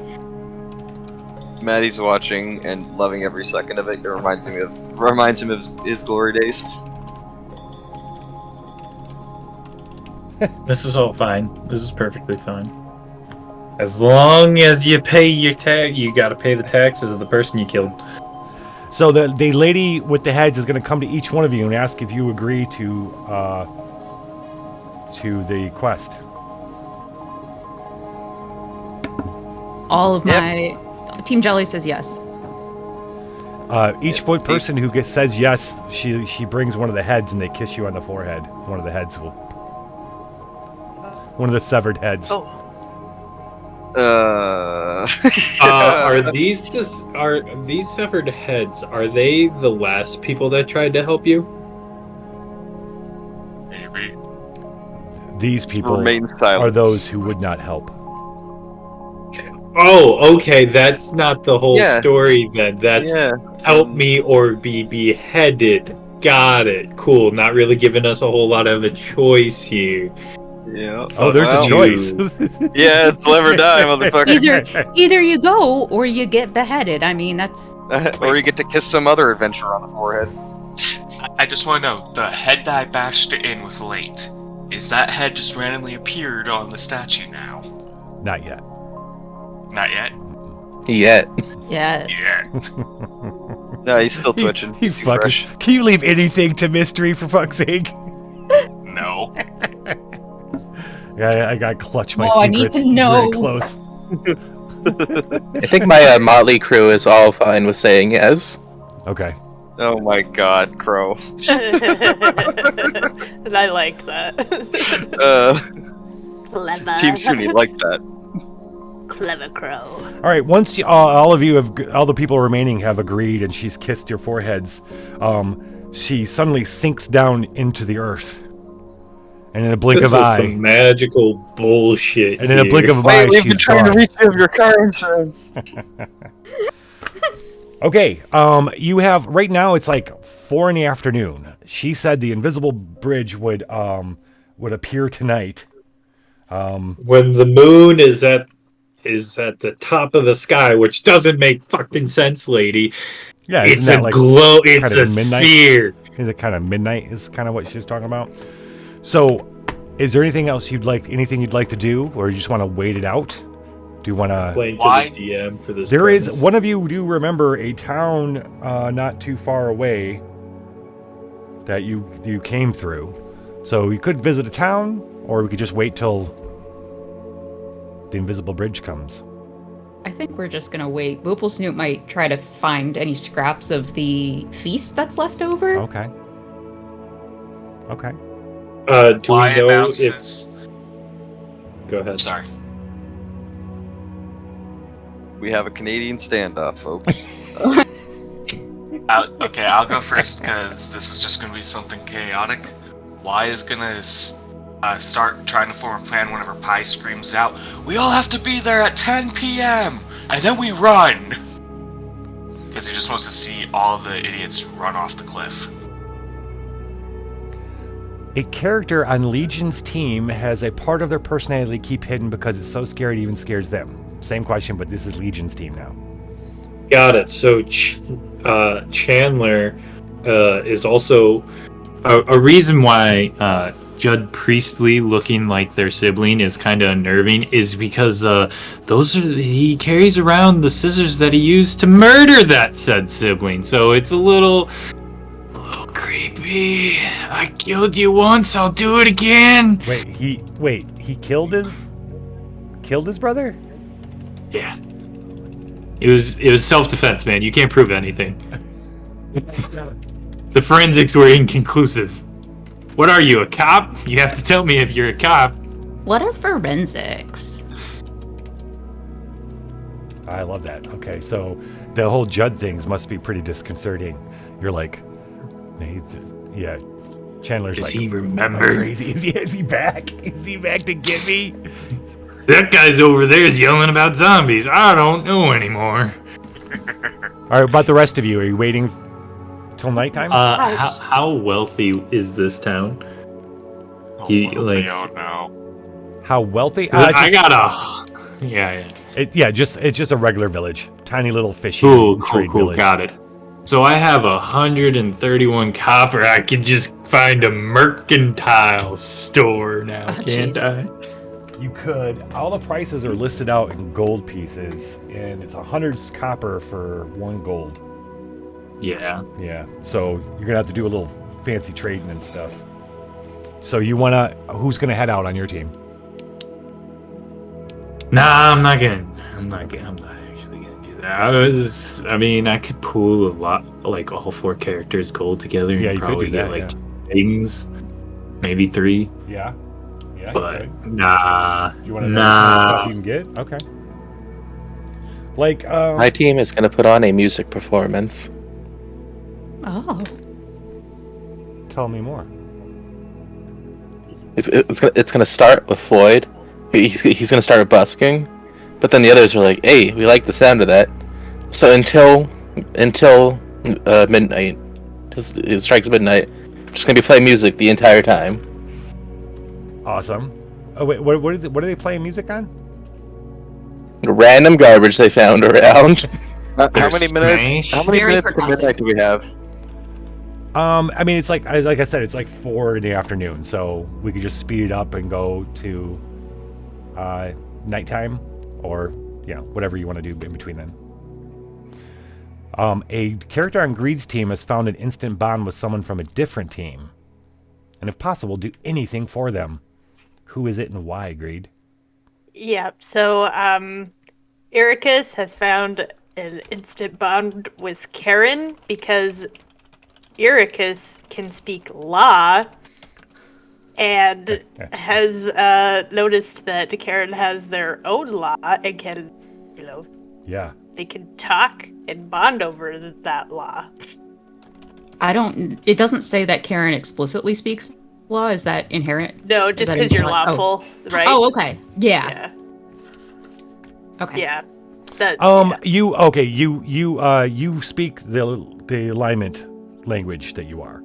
Maddie's watching and loving every second of it. It reminds him of his glory days. This is all fine. This is perfectly fine. As long as you pay your tax, you gotta pay the taxes of the person you killed. So the lady with the heads is going to come to each one of you and ask if you agree to the quest. All of my Team Jelly says yes. Each person who says yes, she brings one of the heads and they kiss you on the forehead. One of the heads will. One of the severed heads. Oh. Are these severed heads? Are they the last people that tried to help you? Maybe. These people Remain silent. are those who would not help. Oh, okay. That's not the whole Yeah. story then. That's help me or be beheaded. Got it. Cool. Not really giving us a whole lot of a choice here. Yeah. Oh, there's a choice. Yeah, it's live or die, motherfucker. Either you go or you get beheaded. I mean, that's Or you get to kiss some other adventurer on the forehead. I just want to know, the head that I bashed in with Late, is that head just randomly appeared on the statue now? Not yet. Not yet? Yet. yeah. Yeah. No, he's still twitching. He's too fucking. fresh. Can you leave anything to mystery for fuck's sake? No. Yeah, I gotta clutch my Oh, I need secrets to know. very close. I think my Motley crew is all fine with saying yes. Okay. Oh my god, Crow. And I liked that. Clever. Team Sunni liked that. Clever Crow. All right. Once all of you all the people remaining have agreed, and she's kissed your foreheads, she suddenly sinks down into the earth, and in a blink This of is eye, some magical bullshit. and in a blink here. of an eye, We've been she's trying gone. to reach you of your car insurance. Okay. You have right now. It's like 4 PM. She said the invisible bridge would appear tonight. When the moon is at the top of the sky, which doesn't make fucking sense, lady. Yeah, It's isn't a that like glow. It's kind a of midnight? sphere. Is it kind of midnight? Is kind of what she's talking about. So, is there anything else anything you'd like to do, or you just want to wait it out? Do you want to? Playing to Why? the DM for this. There is premise. one of you do remember a town not too far away that you came through. So you could visit a town, or we could just wait till the invisible bridge comes. I think we're just gonna wait. Booplesnoot might try to find any scraps of the feast that's left over. Okay. Okay. Do Why we know announces... Go ahead. Sorry. We have a Canadian standoff, folks. Okay, I'll go first because this is just going to be something chaotic. Y is going to start trying to form a plan whenever Pi screams out, "We all have to be there at 10 PM!" And then we run! Because he just wants to see all the idiots run off the cliff. A character on Legion's team has a part of their personality they keep hidden because it's so scary it even scares them. Same question, but this is Legion's team now. Got it. So Chandler is also a reason why Judd Priestley looking like their sibling is kind of unnerving is because he carries around the scissors that he used to murder that said sibling. So it's a little creepy. I killed you once, I'll do it again. He killed his brother? Yeah. It was self-defense, man. You can't prove anything. The forensics were inconclusive. What are you, a cop? You have to tell me if you're a cop. What are forensics? I love that. Okay, so the whole Judd things must be pretty disconcerting. You're like, Chandler's Does like, he remember? Crazy. Is he back? Is he back to get me? That guy's over there is yelling about zombies. I don't know anymore. All right, about the rest of you, are you waiting till nighttime? How wealthy is this town? How wealthy? I got a. Yeah. It's just a regular village, tiny little fishing Cool. village. Got it. So I have 131 copper. I could just find a mercantile store now, can't I? You could. All the prices are listed out in gold pieces, and it's 100 copper for 1 gold. Yeah. Yeah. So you're gonna have to do a little fancy trading and stuff. So who's gonna head out on your team? Nah, I'm not actually gonna do that. I could pool a lot, like all 4 characters gold together and Yeah, you probably could do that, get 2 things, maybe 3. Yeah. But nah. Do you want to know what kind of stuff you can get? Okay. Like my team is going to put on a music performance. Oh. Tell me more. It's gonna start with Floyd. He's gonna start busking, but then the others are like, "Hey, we like the sound of that." So until midnight, it strikes midnight. I'm just gonna be playing music the entire time. Awesome. Oh wait, what are they playing music on? Random garbage they found around. How many minutes to progressive. midnight do we have? It's like I said, it's like 4 in the afternoon, so we could just speed it up and go to nighttime, or whatever you want to do in between then. A character on Greed's team has found an instant bond with someone from a different team, and if possible, do anything for them. Who is it and why, Greed? Yeah, so Ericus has found an instant bond with Karen because Ericus can speak law and has noticed that Karen has their own law and can, they can talk and bond over that law. It doesn't say that Karen explicitly speaks law. Is that inherent? No, just because you're lawful, right? Oh, okay. Yeah. Okay. Yeah. You speak the alignment language that you are.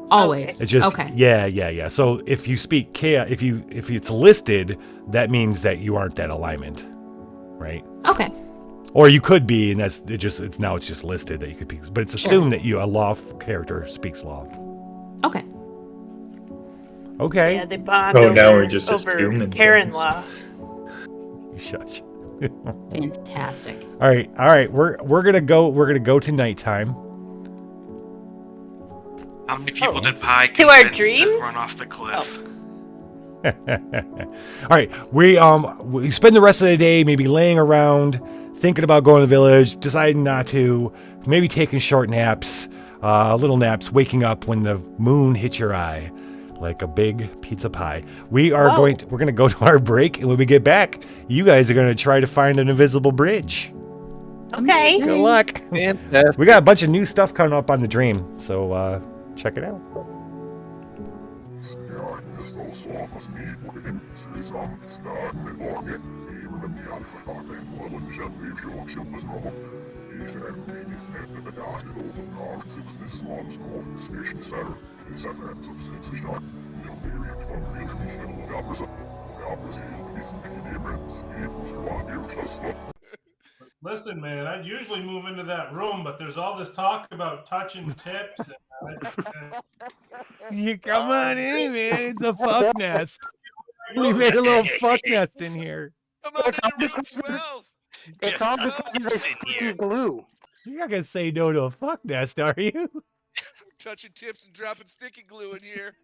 Always. It's just okay. Yeah. So if you speak if it's listed, that means that you aren't that alignment, right? Okay. Or you could be, and it's just listed that you could be, but it's assumed that a law character speaks law. Okay. Okay. So yeah, they bond now we're just assuming Karen things. law. Shush. Fantastic. All right. We're gonna go to nighttime. How many people did Pi To our convince to dreams? run off the cliff? All right, we spend the rest of the day maybe laying around, thinking about going to the village, deciding not to, maybe taking short naps, little naps, waking up when the moon hits your eye like a big pizza pie. We're going to go to our break, and when we get back, you guys are going to try to find an invisible bridge. Okay. Good luck. Fantastic. We got a bunch of new stuff coming up on the dream, so check it out. Listen, man, I'd usually move into that room, but there's all this talk about touching tips. You come on in, man. It's a fuck nest. We made a little fuck nest in here. Come on into room 12. It's all because of this sticky glue. You're not gonna say no to a fuck nest, are you? Touching tips and dropping sticky glue in here.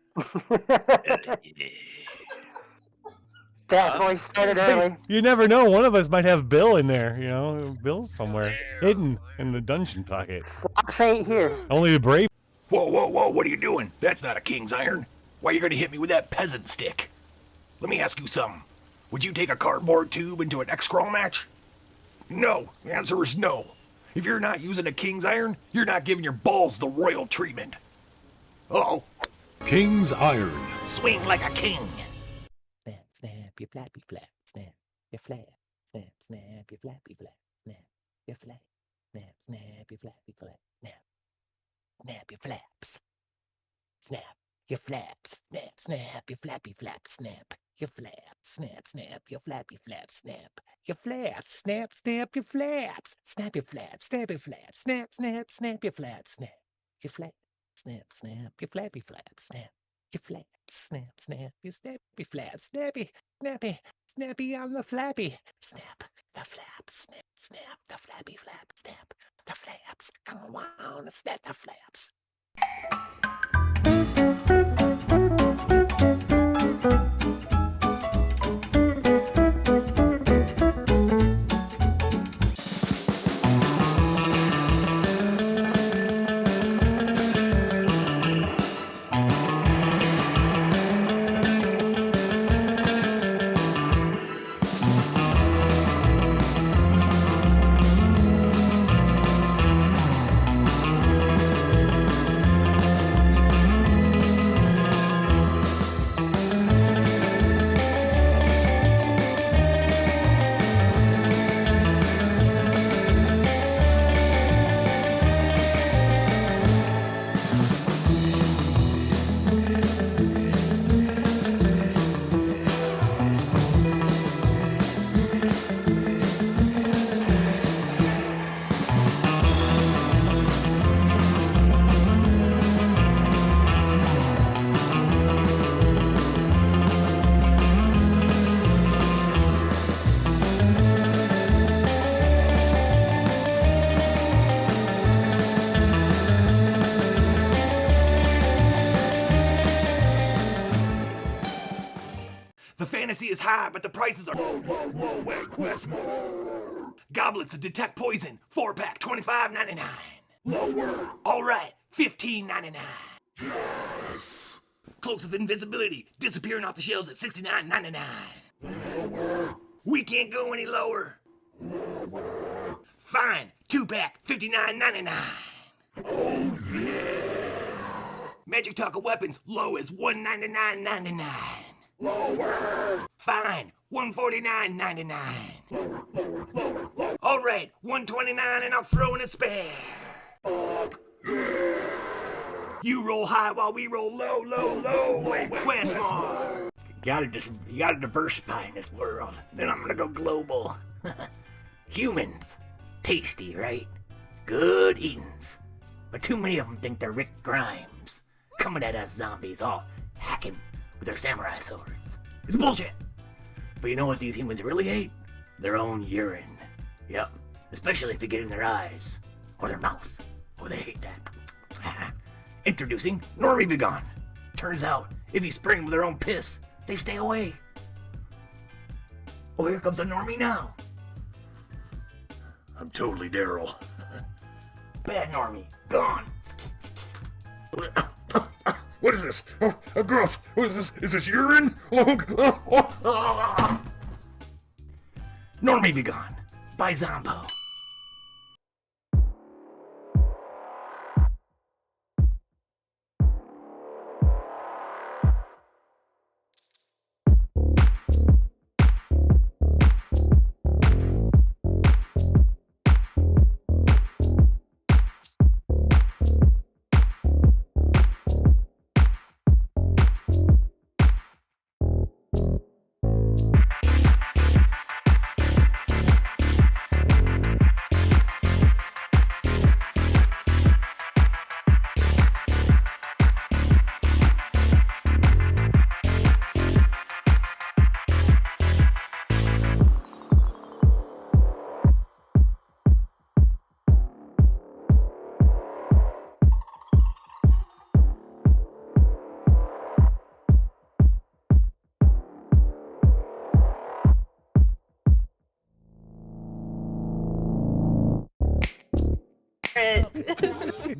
That voice started early. You never know. One of us might have Bill in there. You know, Bill somewhere hidden in the dungeon pocket. Fox ain't here. Only the brave. Whoa, whoa, whoa, what are you doing? That's not a king's iron. Why are you going to hit me with that peasant stick? Let me ask you something. Would you take a cardboard tube into an X-Crawl match? No. The answer is no. If you're not using a king's iron, you're not giving your balls the royal treatment. Uh-oh. King's iron. Swing like a king. Snap, snap, you flappy flap. Snap, you flap. Snap, snap, you flappy flap. Snap, you flap. Snap, snap, you flappy flap. Snap, snap, your flaps. Snap, your flaps. Snap, snap, your flappy flap. Snap, your flaps. Snap, snap, your flappy flap. Snap, your flaps. Snap, snap, your flaps. Snap your flaps. Snap your flaps. Snap, snap, snap your flaps. Snap, your flaps. Snap, snap, your flappy flaps. Snap. Your flaps, snap, snap, your snappy flaps, snappy, snappy, snappy on the flappy. Snap, the flaps, snap, snap, the flappy flap, snap, the flaps. Come on, snap the flaps. Fantasy is high, but the prices are whoa, wait, quest more. Goblets to detect poison, 4-pack, $25.99. Lower. All right, $15.99. Yes. Cloaks with invisibility, disappearing off the shelves at $69.99. Lower. We can't go any lower. Lower. Fine, 2-pack, $59.99. Oh yeah. Magic Taco weapons, low as $199.99. Lower! Fine, $149.99. Lower. All right, $129 and I'll throw in a spare. Fuck yeah! You roll high while we roll low, and quest more. You gotta diversify in this world. Then I'm gonna go global. Humans, tasty, right? Good eatings. But too many of them think they're Rick Grimes, coming at us zombies all hacking with their samurai swords. It's bullshit. But you know what these humans really hate? Their own urine. Yep. Especially if you get in their eyes. Or their mouth. Oh, they hate that. Introducing Normie Begone. Turns out, if you spray them with their own piss, they stay away. Oh, here comes a Normie now. I'm totally Daryl. Bad Normie. Gone. What is this? Oh, gross. What is this? Is this urine? Normie Begone by Zombo.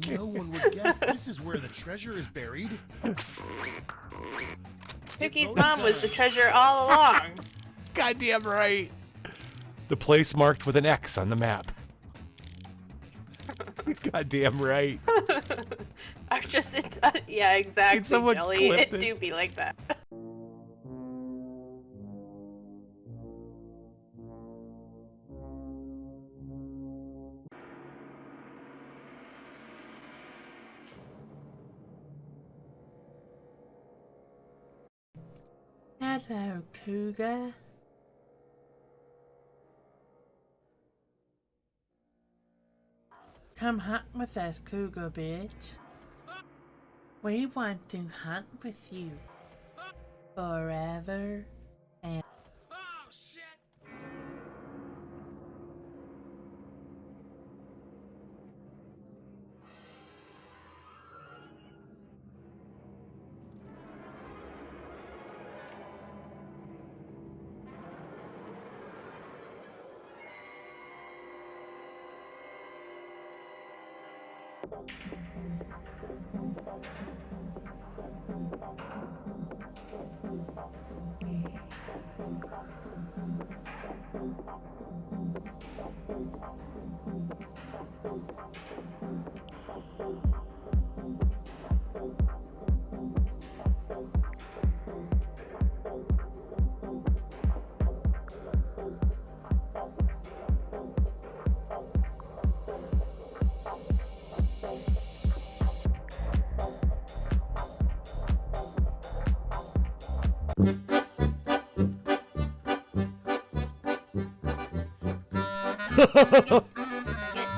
No one would guess this is where the treasure is buried. Pookie's mom was the treasure all along. Goddamn right. The place marked with an X on the map. Goddamn right. I'm just, yeah, exactly, someone Jelly. clip It this? do be like that. Hello, Cougar. Come hunt with us, Cougar bitch. We want to hunt with you. Forever and... Oh, shit!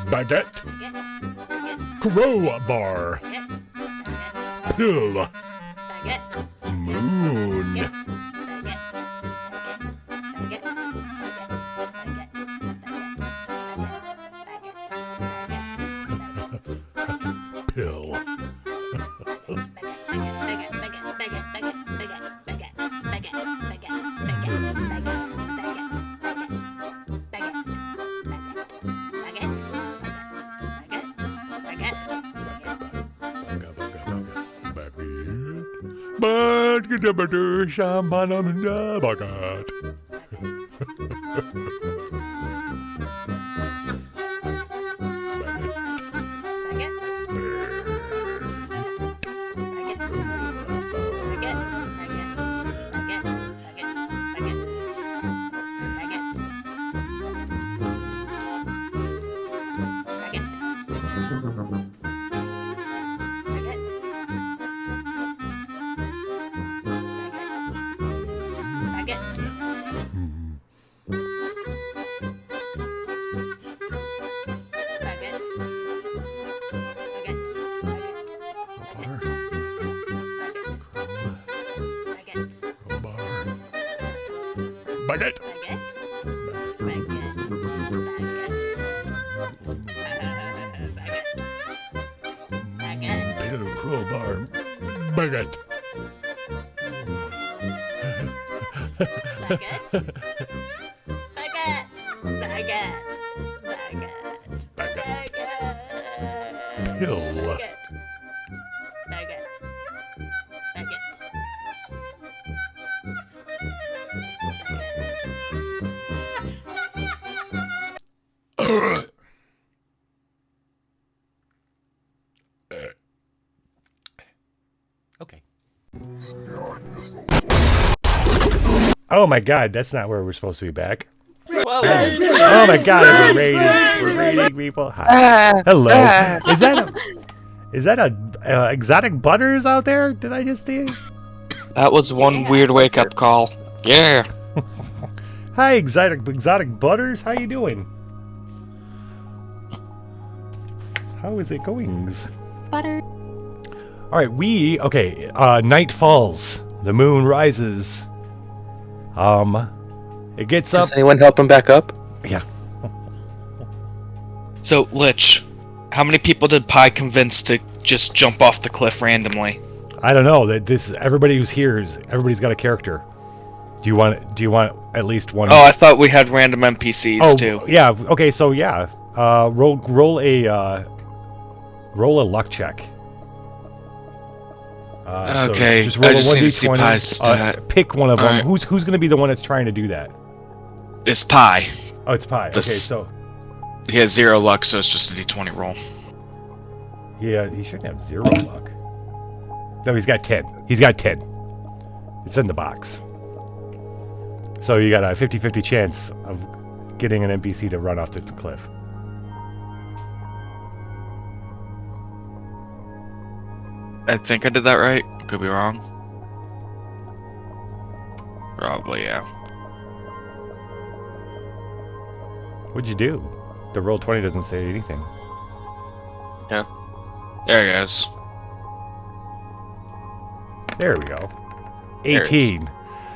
Baguette. Crowbar. Pill. Moon. Pill. Baguette. Pill, crowbar. Baguette. Pill. Okay. Oh my god, that's not where we're supposed to be back. Whoa. Oh my god, we're raiding people. Hi. Hello. Is that a exotic butters out there? Did I just see? That was one weird wake up call. Yeah. Hi, exotic butters. How you doing? How is it going? Butter. All right, okay. Night falls. The moon rises. It gets up. Does anyone help him back up? Yeah. So, Lich, how many people did Pi convince to just jump off the cliff randomly? I don't know. Everybody who's here everybody's got a character. Do you want at least one? Oh, I thought we had random NPCs too. Yeah. Okay. So yeah. Roll roll a luck check. Okay, just roll I a just need to see 1d20. Pie's stat. Pick one of them. Alright. Who's going to be the one that's trying to do that? It's Pie. Oh, it's Pie. Okay, This- so He has 0 luck, so it's just a d20 roll. yeah, he shouldn't have 0 luck. No, he's got 10. He's got 10. It's in the box. So you got a 50-50 chance of getting an NPC to run off the cliff. I think I did that right. Could be wrong. Probably, yeah. What'd you do? The roll 20 doesn't say anything. Yeah. There he goes. There we go. There it is. 18.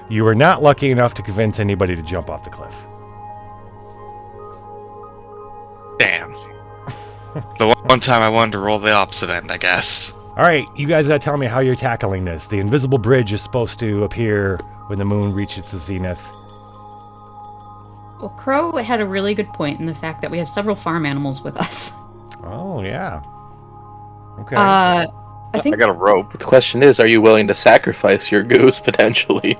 You were not lucky enough to convince anybody to jump off the cliff. Damn. The one time I wanted to roll the opposite end, I guess. All right, you guys got to tell me how you're tackling this. The invisible bridge is supposed to appear when the moon reaches the zenith. Well, Crow had a really good point in the fact that we have several farm animals with us. Oh, yeah. Okay. I think I got a rope. The question is, are you willing to sacrifice your goose potentially?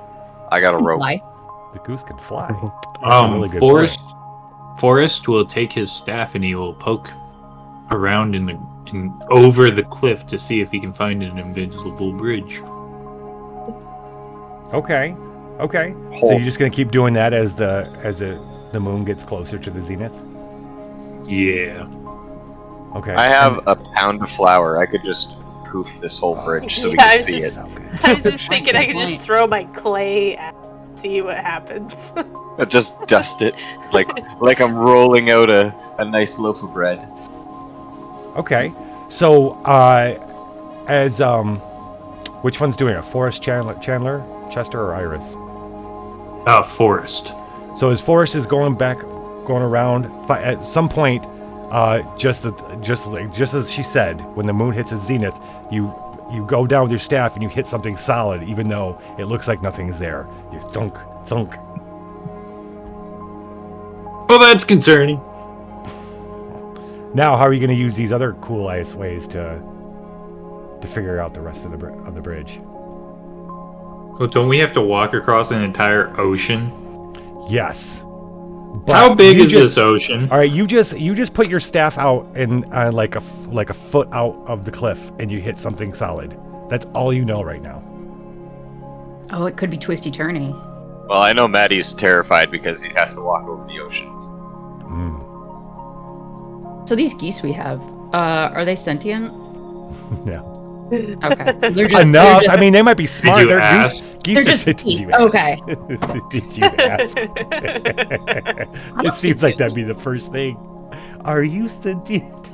I got a rope. fly. The goose can fly. That's a really good Forrest will take his staff and he will poke around over the cliff to see if he can find an invisible bridge. Okay. Okay. So you're just gonna keep doing that as the moon gets closer to the zenith? Yeah. Okay. I have a pound of flour. I could just poof this whole bridge so we Yeah, I can was see just- it. I was just thinking I could just throw my clay at it, see what happens. I just dust it like I'm rolling out a nice loaf of bread. Okay. So as which one's doing it? Forrest, Chandler, Chester, or Iris? Forrest. So as Forrest is going around, at some point, just as she said, when the moon hits its zenith, you go down with your staff and you hit something solid, even though it looks like nothing's there. You thunk, thunk. Well, that's concerning. Now, how are you going to use these other cool ice ways to figure out the rest of the bridge? Oh, don't we have to walk across an entire ocean? Yes. How big is this ocean? All right, you just put your staff out and like a foot out of the cliff, and you hit something solid. That's all you know right now. Oh, it could be twisty turny. Well, I know Maddie's terrified because he has to walk over the ocean. So these geese we have, are they sentient? No. Okay. They're just, Enough. they're just- I mean, they might be smart. you They're ask? geese. They're Geese just are geese. Did you ask? Okay. Did you ask? It seems like that'd be the first thing. Are you sentient?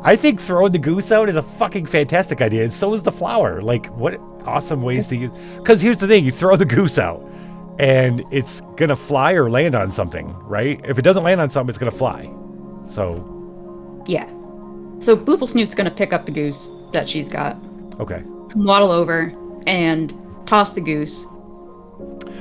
I think throwing the goose out is a fucking fantastic idea, and so is the flower. Like, what awesome ways to use. Because here's the thing: you throw the goose out, and it's gonna fly or land on something, right? If it doesn't land on something, it's gonna fly. So. Yeah. So Boople Snoot's gonna pick up the goose that she's got, Okay. waddle over, and toss the goose.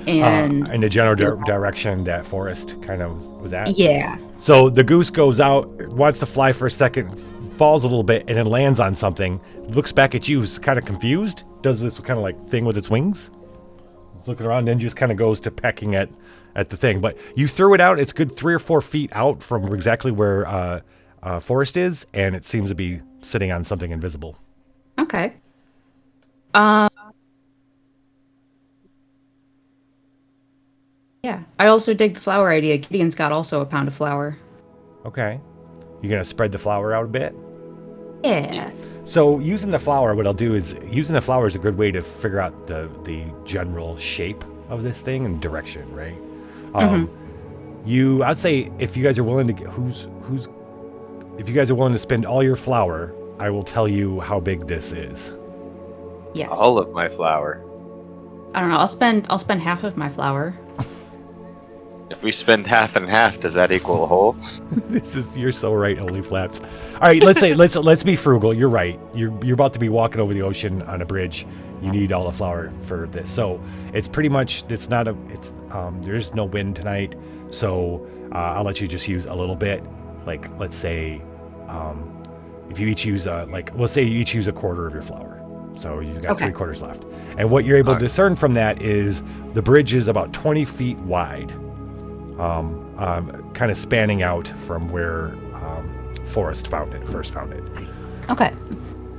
And in the general direction that Forrest kind of was at. yeah. So the goose goes out, wants to fly for a second, falls a little bit, and then lands on something. Looks back at you, is kind of confused. Does this kind of like thing with its wings. It's looking around, then just kind of goes to pecking at the thing. But you threw it out. It's good 3 or 4 feet out from exactly where Forrest is, and it seems to be sitting on something invisible. Okay. Yeah. I also dig the flower idea. Gideon's got also a pound of flour. Okay. You're gonna spread the flour out a bit. Yeah. So using the flour, what I'll do is using the flour is a good way to figure out the general shape of this thing and direction, right? I'd say if you guys are willing to if you guys are willing to spend all your flour, I will tell you how big this is. Yes. All of my flour. I don't know. I'll spend half of my flour. If we spend half and half, does that equal a whole? You're so right, Holy Flaps. All right, let's be frugal. You're right. You're about to be walking over the ocean on a bridge. You need all the flour for this. So it's pretty much there's no wind tonight. So I'll let you just use a little bit. Like let's say if you each use we'll say you each use a quarter of your flour, so you've got Okay. 3/4 left. And what you're able to discern from that is the bridge is about 20 feet wide, kind of spanning out from where Forrest first found it. Okay.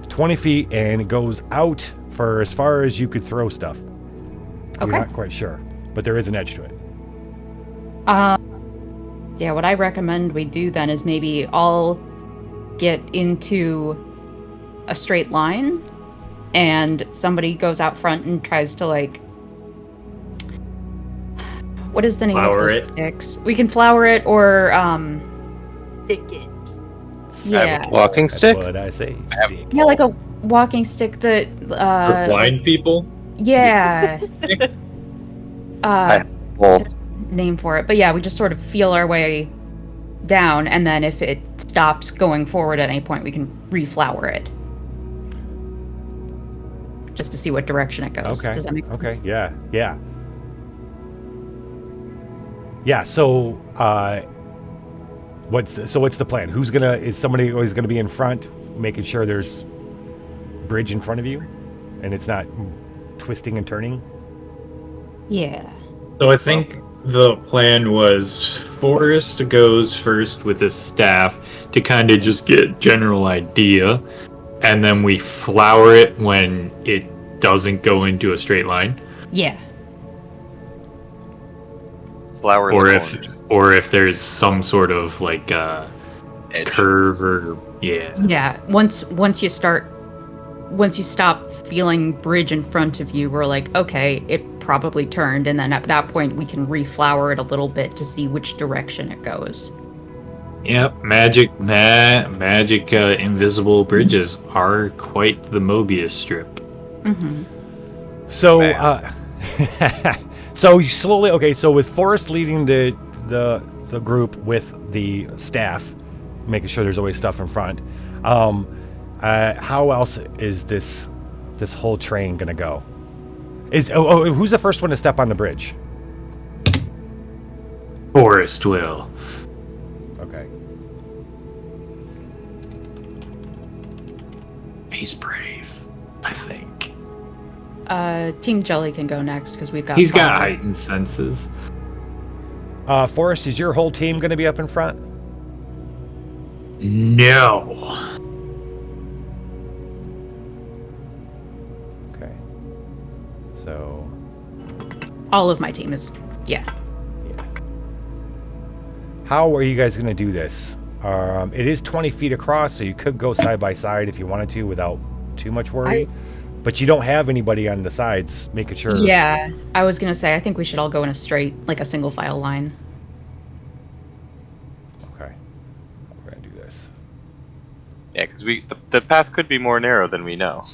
20 feet, and it goes out for as far as you could throw stuff. You're Okay. not quite sure, but there is an edge to it. Yeah, what I recommend we do then is maybe all get into a straight line, and somebody goes out front and tries to what is the name Flour of it. those sticks? We can flour it or Stick it. yeah. Walking That's stick? what I say. Stick. Yeah, like a walking stick that For blind people? yeah. Well, Name for it. But yeah, we just sort of feel our way down, and then if it stops going forward at any point, we can reflower it. Just to see what direction it goes. Okay. Does that make sense? Okay. Yeah. Yeah. Yeah. So, what's the plan? Is somebody always gonna be in front, making sure there's bridge in front of you, and it's not twisting and turning? Yeah. So I think the plan was Forrest goes first with his staff to kind of just get a general idea, and then we flour it when it doesn't go into a straight line. Yeah. Flour Or the if corners. or if there's some sort of Edge. curve or Yeah. Once you stop feeling bridge in front of you, we're like, okay, it probably turned, and then at that point we can reflower it a little bit to see which direction it goes. Yep, magic invisible bridges are quite the Mobius strip. Mm-hmm. So, so you slowly. Okay, so with Forrest leading the group with the staff, making sure there's always stuff in front. How else is this whole train gonna go? Who's the first one to step on the bridge? Forrest will. Okay. He's brave, I think. Team Jelly can go next because we've got. He's got Flower. heightened senses. Forrest, is your whole team gonna be up in front? No. Okay. So. All of my team is. Yeah. How are you guys going to do this? It is 20 feet across, so you could go side by side if you wanted to without too much worry. But you don't have anybody on the sides making sure. Yeah. I was gonna say I think we should all go in a straight, like a single file line. Okay. We're going to do this. Yeah, because the path could be more narrow than we know.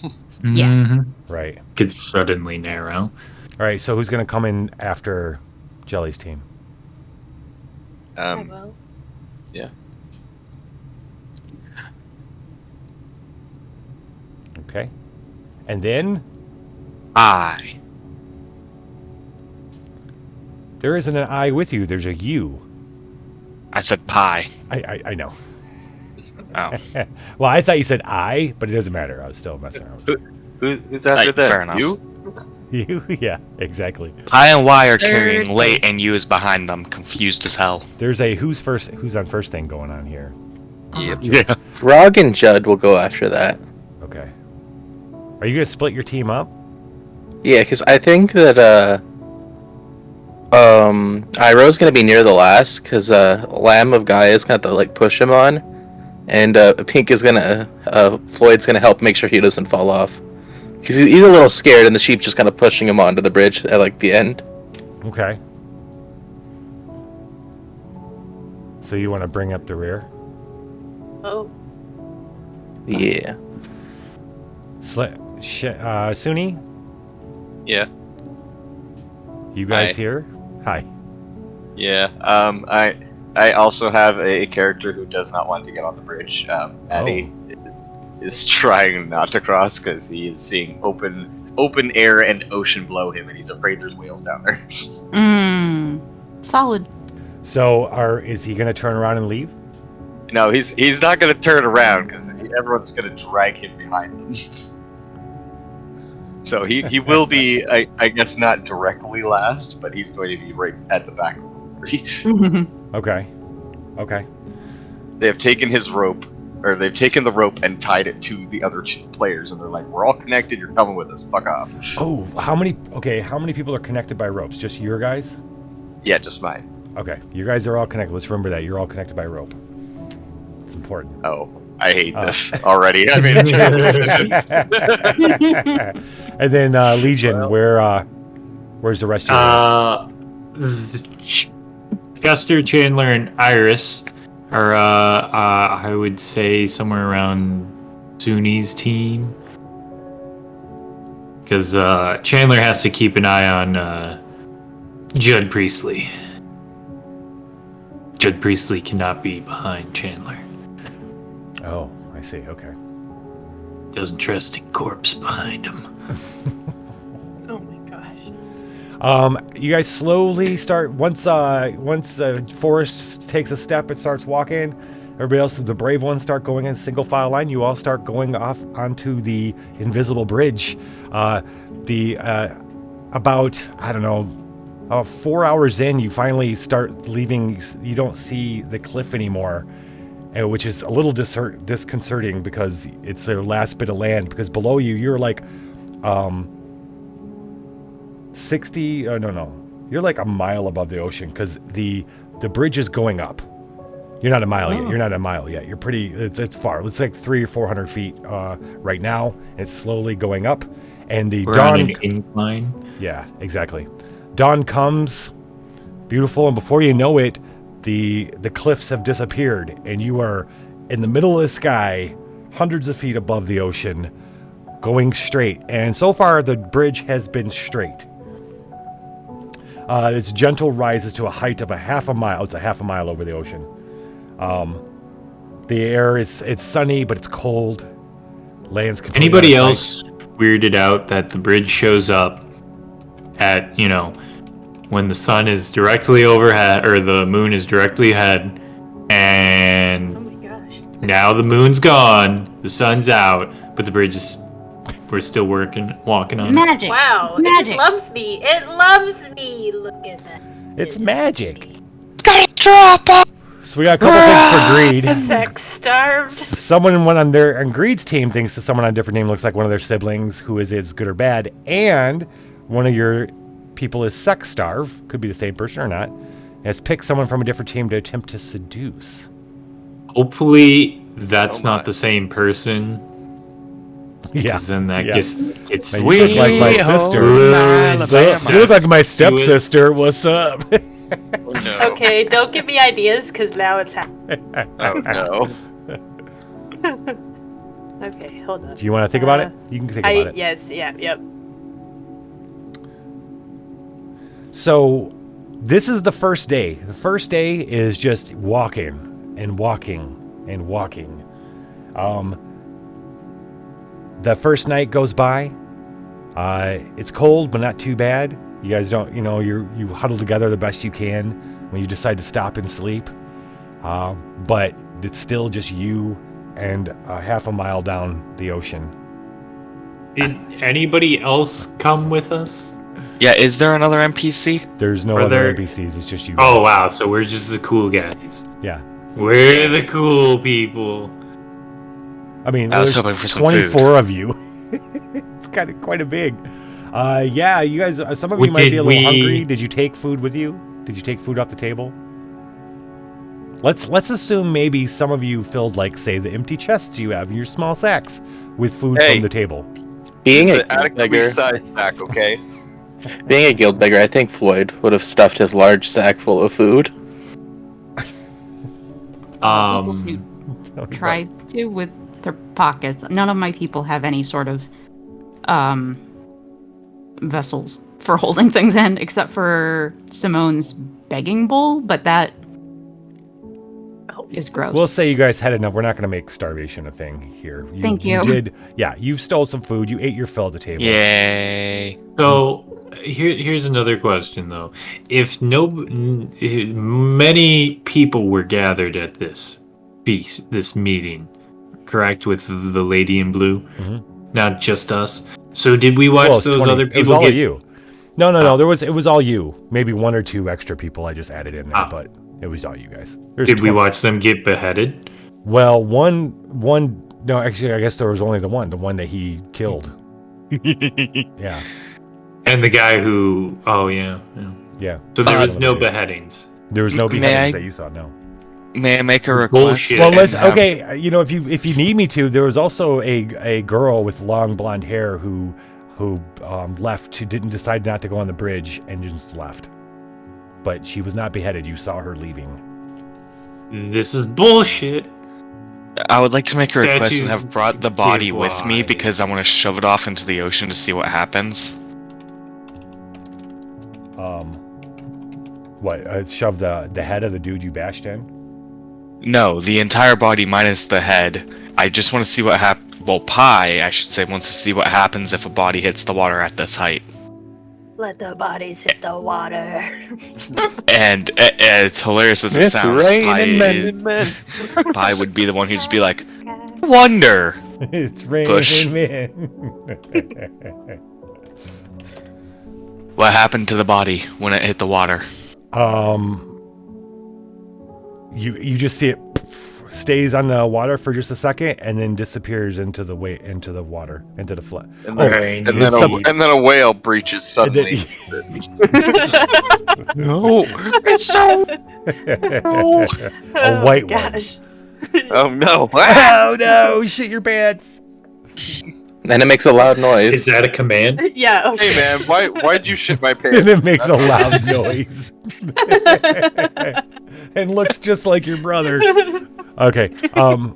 Yeah. Mm-hmm. Right. Could suddenly narrow. All right, so who's going to come in after Jelly's team? Well, Yeah. Okay. And then I. there isn't an I with you. There's a you. I said pie. I know. Oh. Well, I thought you said I, but it doesn't matter. I was still messing around. Who's after Right, that? fair enough. You? You? Yeah, exactly. Pie and Y are Third carrying late, place. and you is behind them, confused as hell. There's a who's on first thing going on here. Yep. Yeah. Rog and Judd will go after that. Okay. Are you going to split your team up? Yeah, because I think that Iroh's gonna be near the last, because Lamb of Gaia is gonna have to like push him on, and Pink is gonna Floyd's gonna help make sure he doesn't fall off, because he's a little scared, and the sheep's just kind of pushing him onto the bridge at like the end. Okay. So you want to bring up the rear? oh, Yeah. Suni, Yeah. you guys Hi. here? Hi. Yeah. I also have a character who does not want to get on the bridge. Maddie is trying not to cross because he is seeing open air and ocean below him, and he's afraid there's whales down there. Solid. So is he going to turn around and leave? No, he's not going to turn around because everyone's gonna drag him behind them. So he will be, I guess, not directly last, but he's going to be right at the back of the party. Okay. They have taken his rope, or they've taken the rope and tied it to the other two players, and they're like, "We're all connected. You're coming with us. Fuck off." Oh, how many people are connected by ropes? Just your guys? Yeah, just mine. Okay, you guys are all connected. Let's remember that you're all connected by rope. It's important. Oh, I hate this already. I made a terrible decision. And then Legion, where's the rest of yours? Chester, Chandler, and Iris are, I would say, somewhere around Suni's team. Because Chandler has to keep an eye on Judd Priestley. Judd Priestley cannot be behind Chandler. Oh, I see. Okay. Doesn't trust a corpse behind him. Oh my gosh. You guys slowly start once Forrest takes a step and starts walking. Everybody else, the brave ones, start going in single file line. You all start going off onto the invisible bridge. About 4 hours in, you finally start leaving. You don't see the cliff anymore, which is a little disconcerting because it's their last bit of land. Because below you, you're like 60. You're like a mile above the ocean because the bridge is going up. You're not a mile yet. You're not a mile yet. You're pretty. It's far. It's like 300 or 400 feet right now. It's slowly going up, and the We're dawn. on an incline. Yeah, exactly. Dawn comes, beautiful, and before you know it, the cliffs have disappeared, and you are in the middle of the sky, hundreds of feet above the ocean, going straight. And so far, the bridge has been straight. Its gentle rises to a height of a half a mile. It's a half a mile over the ocean. The air it's sunny, but it's cold. Land's completely Anybody out of else weirded out that the bridge shows up at, when the sun is directly overhead or the moon is directly ahead, and Oh my gosh. now the moon's gone, the sun's out, but the bridge is, we're still walking on it. Magic. Wow, It's magic. it loves me. It loves me. Look at that. It's magic. Gotta drop off. So we got a couple things for Greed. Sex starved. Someone on Greed's team thinks that someone on a different name looks like one of their siblings who is good or bad, and one of your people is sex starved. Could be the same person or not. And has picked someone from a different team to attempt to seduce. Hopefully that's not the same person. Yeah. Because then that gets You look like my sister. You look like my stepsister. What's up? No. Okay, don't give me ideas because now it's happening. Oh no. Okay, hold on. Do you want to think about it? You can think about it. Yes, yep. So, this is the first day. The first day is just walking and walking and walking. The first night goes by. It's cold, but not too bad. You guys don't, you huddle together the best you can when you decide to stop and sleep. But it's still just you and half a mile down the ocean. Did anybody else come with us? Yeah, is there another NPC? There's no other NPCs. It's just you guys. Oh, wow. So we're just the cool guys. Yeah. We're the cool people. I mean, I was there's hoping for some 24 food. of you. It's kind of quite a big. Yeah, you guys. Some of you might be a little hungry. Did you take food with you? Did you take food off the table? Let's assume maybe some of you filled, like, say, the empty chests you have in your small sacks with food from the table. Being It's a an guild adequately beggar, sized sack, okay? being a guild beggar, I think Floyd would have stuffed his large sack full of food. People try to with their pockets. None of my people have any sort of vessels for holding things in, except for Simone's begging bowl, but that is gross. We'll say you guys had enough. We're not going to make starvation a thing here. Thank you. You stole some food. You ate your fill at the table. Yay. So here's another question, though. If many people were gathered at this feast, this meeting, correct, with the lady in blue? Mm-hmm. Not just us. So did we watch those 20. other people? It was all get... of you. No. It was all you. Maybe 1 or 2 extra people I just added in there, but it was all you guys. Did we watch them get beheaded? Well, one. No, actually, I guess there was only the one that he killed. Yeah. And the guy who. Oh yeah. Yeah. So there was no beheadings. There was no beheadings that you saw. No. May I make a request? Bullshit. Well, let's. Okay, you know, if you need me to, there was also a girl with long blonde hair who left. Who didn't decide not to go on the bridge and just left. But she was not beheaded. You saw her leaving. This is bullshit. I would like to make a request and Statues have brought the body give with me because I want to shove it off into the ocean to see what happens. What? Shove the head of the dude you bashed in? No, the entire body minus the head. I just want to see what happens. Well, Pi, I should say, wants to see what happens if a body hits the water at this height. Let the bodies hit the water. And as hilarious as it It's sounds, raining men. Pi would be the one who'd just be like, "Wonder." It's raining Push. men. What happened to the body when it hit the water? You just see it stays on the water for just a second and then disappears into the water, into the flood. And then a whale breaches suddenly. No, it's so. No. A white one. Oh no! Oh no! Shit your pants. And it makes a loud noise. Is that a command? Yeah. Oh, hey man, why'd you shit my pants? And it makes a loud noise. And looks just like your brother. Okay.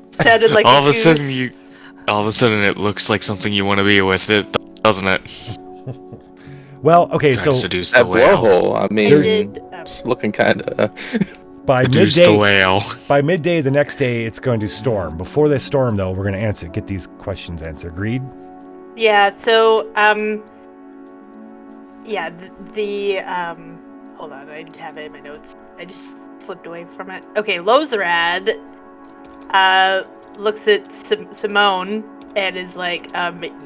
Sounded like all a of a sudden goose. all of a sudden it looks like something you want to be with, it doesn't it? Well, okay, Trying to so seduce That the whale. blowhole, I mean, it's looking kind of. by Seduce midday, the whale. by midday the next day, it's going to storm. Before this storm, though, we're going to get these questions answered. Agreed? Yeah. So, yeah. Hold on, I have it in my notes. I just flipped away from it. Okay, Lozrad looks at Simone and is like,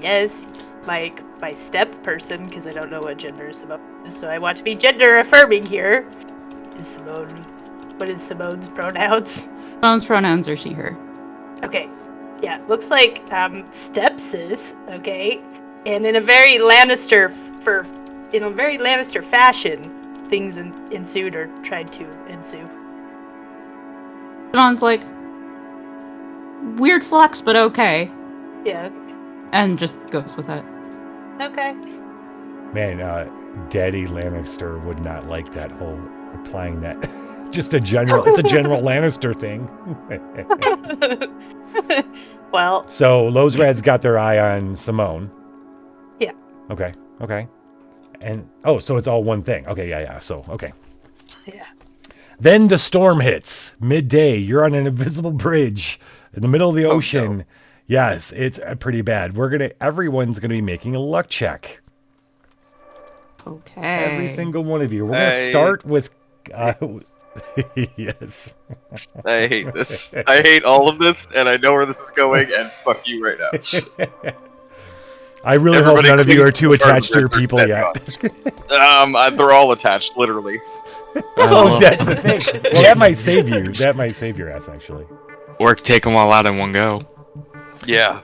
yes, like my step person, because I don't know what gender Simone is, so I want to be gender affirming here. What is Simone's pronouns? Simone's pronouns are she, her. Okay, yeah, looks like stepsis, okay, and in a very Lannister fashion, things ensued or tried to ensue. Simone's like, weird flex, but okay. Yeah. And just goes with it. Okay. Man, Daddy Lannister would not like that whole applying that. Just it's a general Lannister thing. Well. So Lozrad's got their eye on Simone. Yeah. Okay. And so it's all one thing. Okay, yeah. So okay. Yeah. Then the storm hits midday. You're on an invisible bridge in the middle of the ocean. No. Yes, it's pretty bad. Everyone's gonna be making a luck check. Okay. Every single one of you. We're gonna start with. Yes. I hate this. I hate all of this, and I know where this is going. And fuck you right now. I really hope none of you are too attached to your people yet. They're all attached, literally. Oh, that's the thing. Well, that might save you. That might save your ass, actually. Or take them all out in one go. Yeah.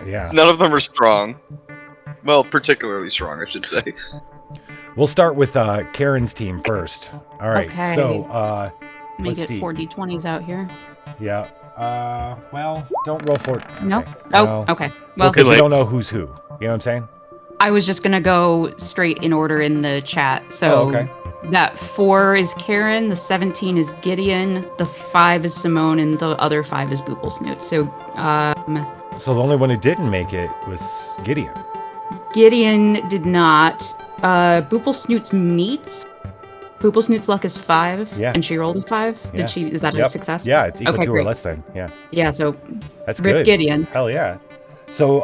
Yeah. None of them are strong. Well, particularly strong, I should say. We'll start with Karen's team first. All right. Okay. So, Let me let's get see. 4 d20s out here. Yeah. Well, don't roll for it. No. Okay. Oh, No. okay. Well, because we don't know who's who. You know what I'm saying? I was just gonna go straight in order in the chat. So okay. That 4 is Karen, the 17 is Gideon, the 5 is Simone, and the other 5 is Booblesnoot. So, So the only one who didn't make it was Gideon. Gideon did not. Booblesnoot's meets. Booblesnoot's luck is 5, Yeah. and she rolled a 5. Yeah. Is that a Yep. success? Yeah, it's equal Okay, to or great. less than. Yeah. Yeah, so That's rip good. Gideon. Hell yeah. So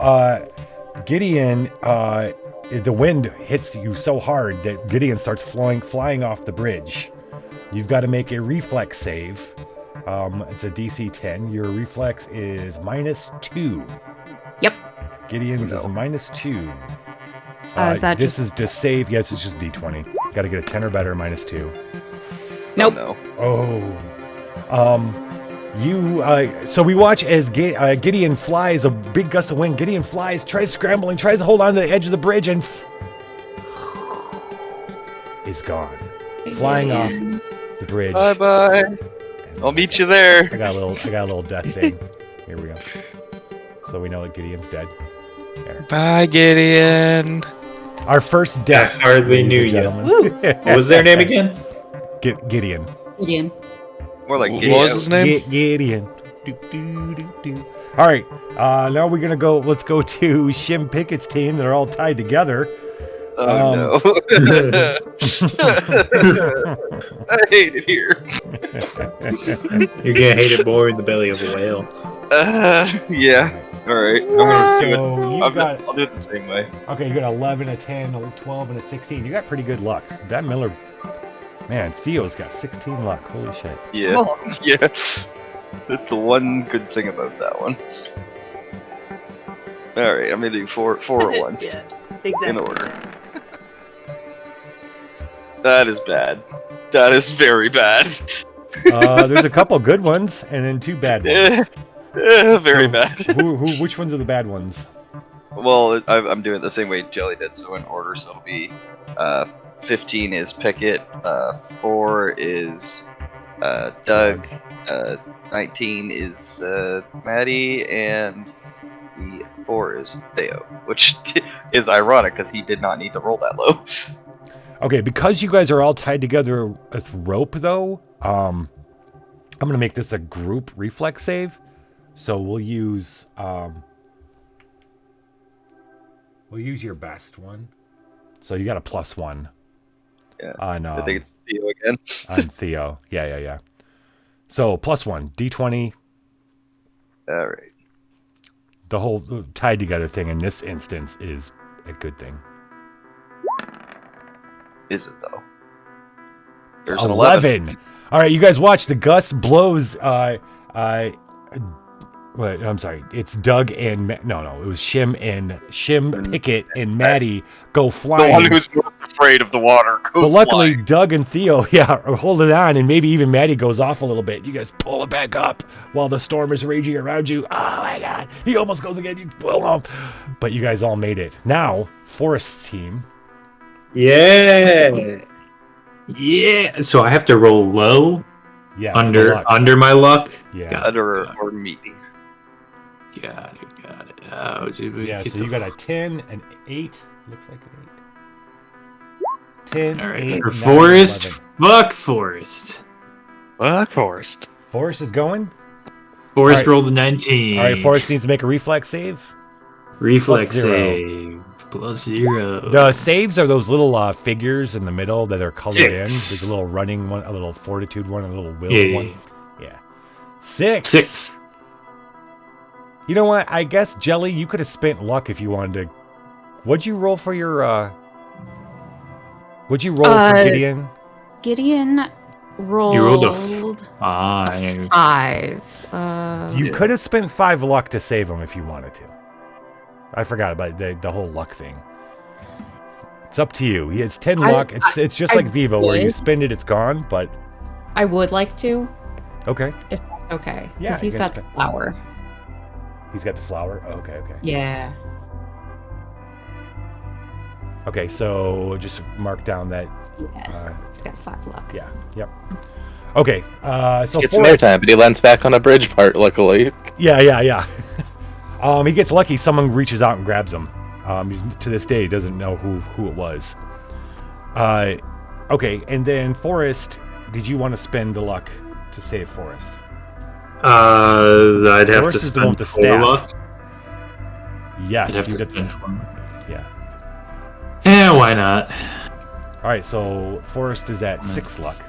Gideon, the wind hits you so hard that Gideon starts flying off the bridge. You've got to make a reflex save It's a DC 10. Your reflex is -2. Yep. Gideon's is -2. Is that this just- is to save. Yes, it's just D20. Got to get a 10 or better, -2. Nope. Oh. So we watch as Gideon flies, a big gust of wind. Gideon flies, tries scrambling, tries to hold on to the edge of the bridge, and is gone. Flying off the bridge. Bye bye. I'll meet you there. I got a little death thing. Here we go. So we know that Gideon's dead. There. Bye, Gideon. Our first death. I hardly ladies knew and you. gentlemen. What was their name again? Gideon. Gideon. More like What was his name? Gideon. All right. Now we're gonna go. Let's go to Shim Pickett's team. They're all tied together. Oh no. I hate it here. You're gonna hate it more in the belly of a whale. Yeah. All right. I'm gonna do So it. you've got. I'll do it the same way. Okay, you got 11, a 10, a 12, and a 16. You got pretty good luck. Ben Miller. Man, Theo's got 16 luck. Holy shit. Yeah. Oh. Yeah. That's the one good thing about that one. All right. I'm gonna do four at once. Yeah, exactly. In order. That is bad. That is very bad. There's a couple good ones and then 2 bad ones. Very So, bad. Which ones are the bad ones? Well, I'm doing it the same way Jelly did, so in order. So it'll be 15 is Pickett, 4 is Doug, 19 is Maddie, and the 4 is Theo, which is ironic because he did not need to roll that low. Okay, because you guys are all tied together with rope, though, I'm gonna make this a group reflex save. So we'll use your best one. So you got a +1. Yeah. On I think it's Theo again. on Theo. Yeah. So +1, D20. All right. The whole tied together thing in this instance is a good thing. Is it though? There's 11. All right, you guys watch. The gust blows. Wait, I'm sorry. It's Doug and it was Shim Pickett and Maddie go flying. The one who's most afraid of the water goes But luckily, flying. Doug and Theo, are holding on, and maybe even Maddie goes off a little bit. You guys pull it back up while the storm is raging around you. Oh my God, he almost goes again. You pull him, but you guys all made it. Now, Forest's team. Yeah. So I have to roll low. Yeah. Under my luck. Yeah. Under or meeting. Got it. Oh, dude, Yeah. So you got a 10, an 8. Looks like an 8. 10. All right. 8, For 9, Forest. 11. Fuck Forest. Fuck Forest. Forest is going. Forest All right. rolled a 19. All right. Forest needs to make a reflex save. Reflex +0. save. +0. The saves are those little figures in the middle that are colored in. 6. There's a little running one, a little fortitude one, a little will Yeah. one. Yeah. 6. 6. You know what? I guess, Jelly, you could have spent luck if you wanted to. What'd you roll for your, What'd you roll for Gideon? Gideon rolled. You rolled a 5. 5. You could have spent 5 luck to save him if you wanted to. I forgot about the whole luck thing. It's up to you. He has 10 luck. It's just like Vivo, where you spend it, it's gone, but... I would like to. Okay. If that's okay. Yeah, Because he's I got guess the flower. He's got the flower? Oh, okay. Yeah. Okay, so just mark down that... Yeah. He's got 5 luck. Yeah, yep. Okay, so It's some airtime, but he lands back on a bridge part, luckily. Yeah. He gets lucky. Someone reaches out and grabs him. To this day, he doesn't know who it was. Okay, and then Forrest, did you want to spend the luck to save Forrest? I'd have Forrest to is the one spend with the 4 staff. luck. Yes, I'd have you to got this. spend 1. Yeah, why not? All right, so Forrest is at 6 luck,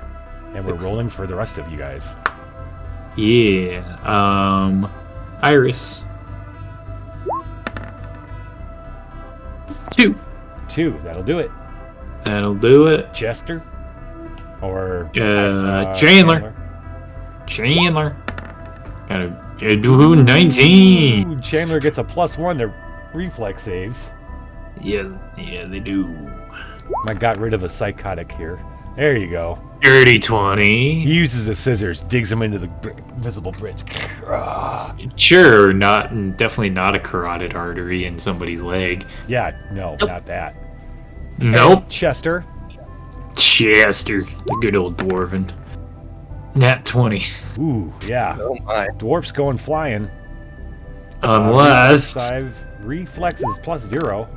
and we're rolling for the rest of you guys. Yeah. Iris. 2. 2, that'll do it. That'll do it. Chester, or Chandler. Chandler. Got a 19. Ooh, Chandler gets a +1 to reflex saves. Yeah, they do. I got rid of a psychotic here. There you go. Dirty 20. He uses his scissors, digs him into the invisible bridge. Sure, definitely not a carotid artery in somebody's leg. Yeah, no, not that. Nope. And Chester. Chester, the good old dwarven. Nat 20. Ooh, yeah. Oh my. Dwarf's going flying. Unless. Reflexes +0.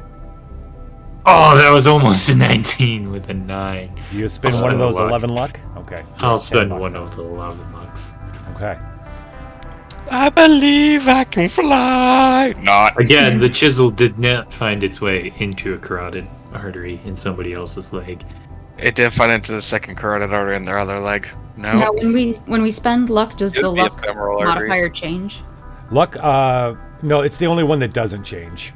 Oh, that was almost a 19 with a 9. Do you spend one of those 11 luck? Okay. I'll spend one of the 11 lucks. Okay. I believe I can fly. Not. Again, the chisel did not find its way into a carotid artery in somebody else's leg. It did find into the second carotid artery in their other leg. No. Now, when we spend luck, does It'd the be a luck femoral artery. modifier change? Luck, no, it's the only one that doesn't change.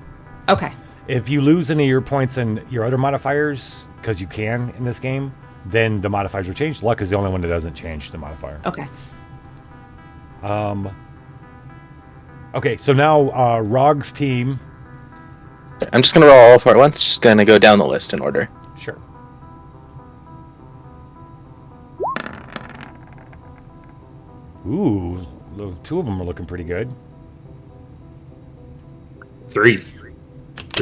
Okay. If you lose any of your points and your other modifiers, because you can in this game, then the modifiers will change. Luck is the only one that doesn't change the modifier. Okay. Okay, so now Rog's team. I'm just gonna roll all four at once. Just gonna go down the list in order. Sure. Ooh, two of them are looking pretty good. 3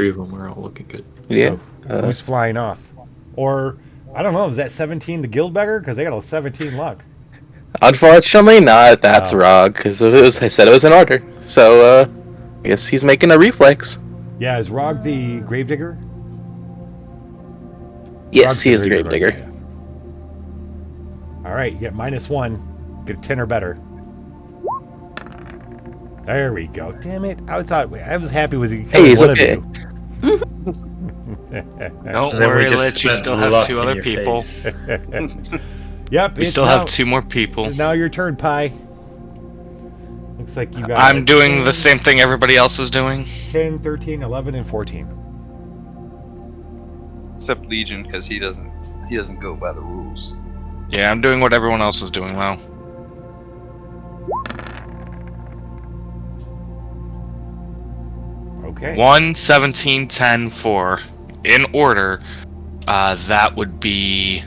of them are all looking good. Yeah. So, who's flying off? Or, I don't know, is that 17 the guild beggar? Because they got a 17 luck. Unfortunately, not. That's Rog, because I said it was in order. So, I guess he's making a reflex. Yeah, is Rog the gravedigger? Yes, Rog's he is the gravedigger. All right, you get -1. Get a 10 or better. There we go. Damn it! I was happy with you. Hey, he's one okay. Of you. Don't And then we worry, just Lich. You spent still have luck 2 in other your people. face. Yep. We still have 2 more people. It's now your turn, Pi. Looks like you got. I'm doing the same thing everybody else is doing. 10, 13, 11, and 14. Except Legion, because he doesn't go by the rules. Yeah, I'm doing what everyone else is doing now. Okay. 1, 17, 10, 4. In order, that would be...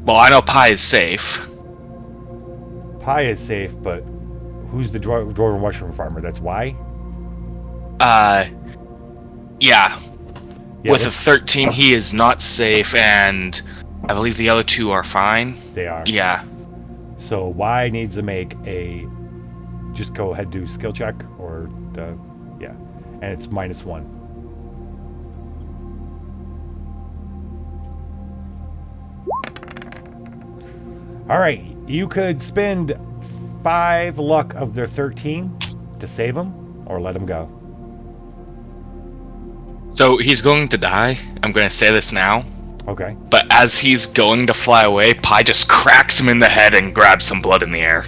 Well, I know Pi is safe. Pi is safe, but who's the dwarven mushroom farmer? That's why? Yeah. With a let's- 13, he is not safe, and I believe the other 2 are fine. They are. Yeah. So Y needs to make a... Just go ahead and do skill check, or the... Yeah. And it's -1. All right, you could spend 5 luck of their 13 to save him, or let him go. So he's going to die. I'm going to say this now. Okay. But as he's going to fly away, Pi just cracks him in the head and grabs some blood in the air.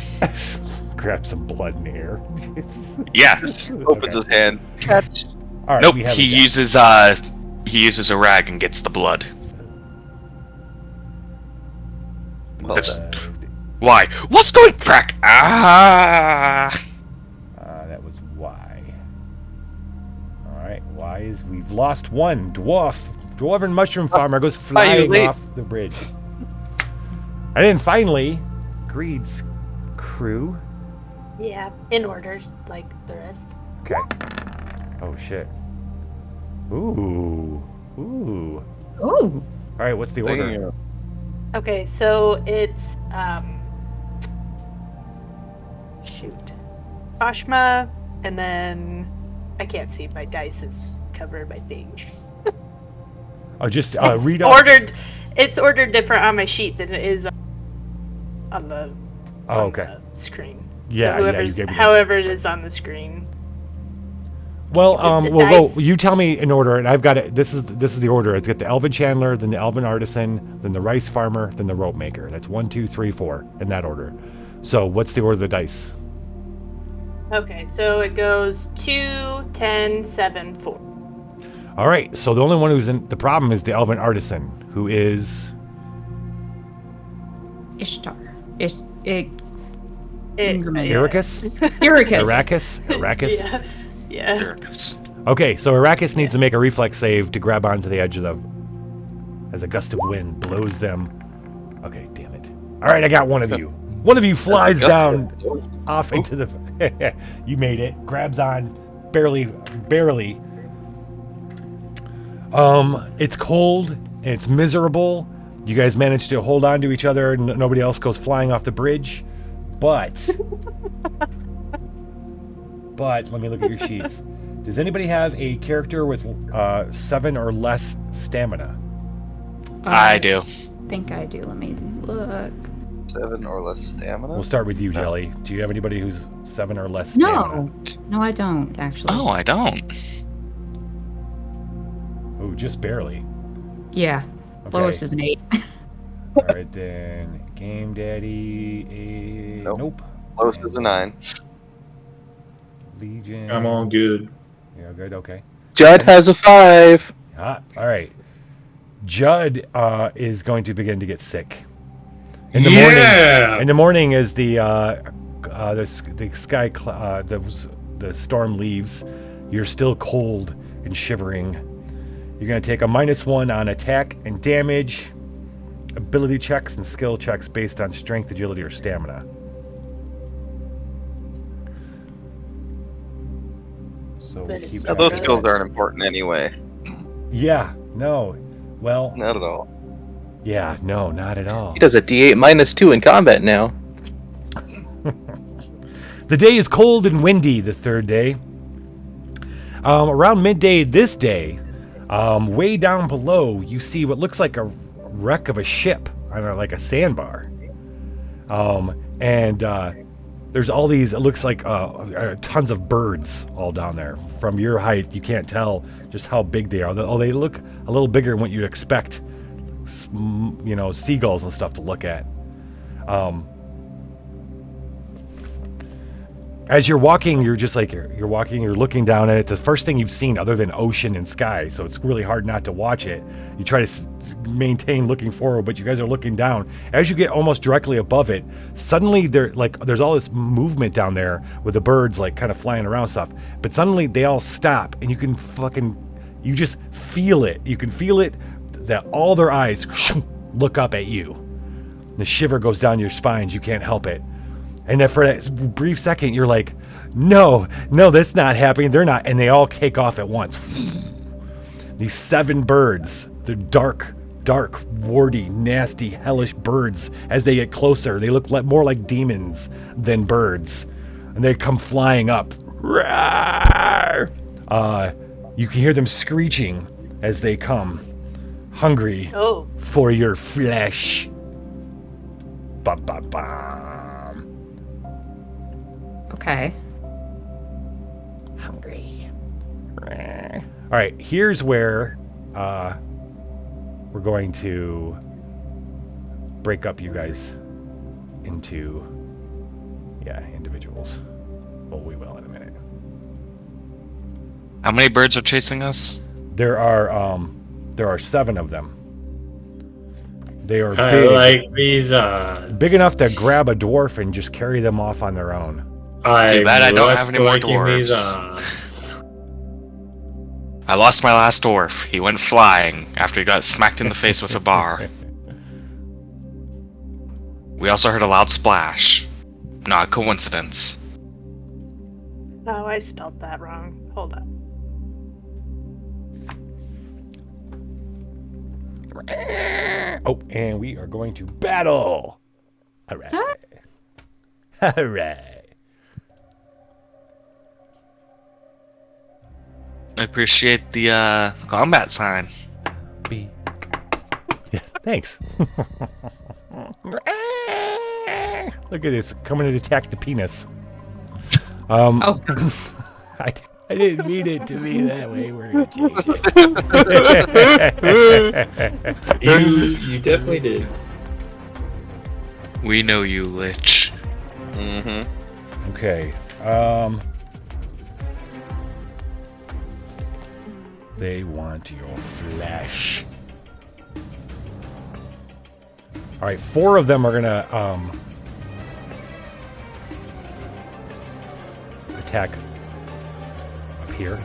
Grab some blood in the air. Yeah. Just opens his hand. Catch. All right, Nope. we have He it down. uses a rag and gets the blood. Well, That's- Why? What's going crack? Ah! That was Y. All right, Y is... We've lost one. Dwarven mushroom farmer goes flying late. off the bridge. And then finally, Greed's crew. Yeah, in order, like the rest. Okay. Oh, shit. Ooh. Ooh. All right, what's the order? Okay, so it's shoot, Fashma, and then I can't see. My dice is covered by things. Oh, just It's read off. ordered. It's ordered different on my sheet than it is on the Oh, okay. screen. Yeah, so yeah, whoever's, you gave me that. however it is on the screen. Well, the well, dice. you tell me in order, and I've got it. This is the order. It's got the Elven Chandler, then the Elven Artisan, then the Rice Farmer, then the Rope Maker. That's 1, 2, 3, 4 in that order. So, what's the order of the dice? Okay, so it goes 2, 10, 7, 4. All right. So the only one who's in the problem is the Elven Artisan, who is Ishtar. Ingerman. Ericus? Ericus. Arrakis? Yeah. Ericus. Okay, so Arrakis needs to make a reflex save to grab onto the edge of the... as a gust of wind blows them... Okay, damn it. Alright, I got one of you. One of you flies down off into the... You made it. Grabs on. Barely. It's cold and it's miserable. You guys manage to hold on to each other and nobody else goes flying off the bridge. But let me look at your sheets. Does anybody have a character with 7 or less stamina? I do. I think I do. Let me look. 7 or less stamina? We'll start with you, Jelly. Do you have anybody who's 7 or less stamina? No, I don't, actually. Oh, I don't. Ooh, just barely. Yeah. Okay. Lowest is an 8. All right, then. Game Daddy. Nope. Lowest is a 9. Legion. I'm all good. Yeah, good. Okay. Judd has a 5. All right. Judd is going to begin to get sick. In the morning. In the morning, as the storm leaves, you're still cold and shivering. You're going to take a -1 on attack and damage, ability checks, and skill checks based on strength, agility, or stamina. So we'll keep Now, those skills aren't important anyway. Yeah, no. Well, not at all. Yeah, no, not at all. He does a D8 -2 in combat now. The day is cold and windy the third day. Around midday this day, way down below, you see what looks like a wreck of a ship on like a sandbar. There's all these, it looks like tons of birds all down there. From your height, you can't tell just how big they are. They look a little bigger than what you'd expect, seagulls and stuff to look at. As you're walking, you're just like, you're walking, you're looking down at it. It's the first thing you've seen other than ocean and sky, so it's really hard not to watch it. You try to maintain looking forward, but you guys are looking down. As you get almost directly above it, suddenly there's all this movement down there with the birds like kind of flying around and stuff. But suddenly they all stop, and you just feel it. You can feel it that all their eyes look up at you. The shiver goes down your spines. You can't help it. And then for that brief second, you're like, no, that's not happening. They're not. And they all take off at once. These 7 birds, they're dark, warty, nasty, hellish birds. As they get closer, they look more like demons than birds. And they come flying up. You can hear them screeching as they come, hungry for your flesh. Bum, bum, bum. Okay. Hungry. All right, here's where we're going to break up you guys into individuals. Well, we will in a minute. How many birds are chasing us? There are 7 of them. They are I big, like these odds. big enough to grab a dwarf and just carry them off on their own. Too bad I don't have any more These dwarves. odds. I lost my last dwarf. He went flying after he got smacked in the face with a bar. We also heard a loud splash. Not a coincidence. Oh, I spelled that wrong. Hold on. Oh, and we are going to battle. All right. All right. I appreciate the combat sign. Yeah, thanks. Look at this, coming to attack the penis. I didn't mean it to be that way. We're gonna change it. You definitely did. We know you, Lich. Mm-hmm. Okay. They want your flesh. All right, 4 of them are gonna attack up here.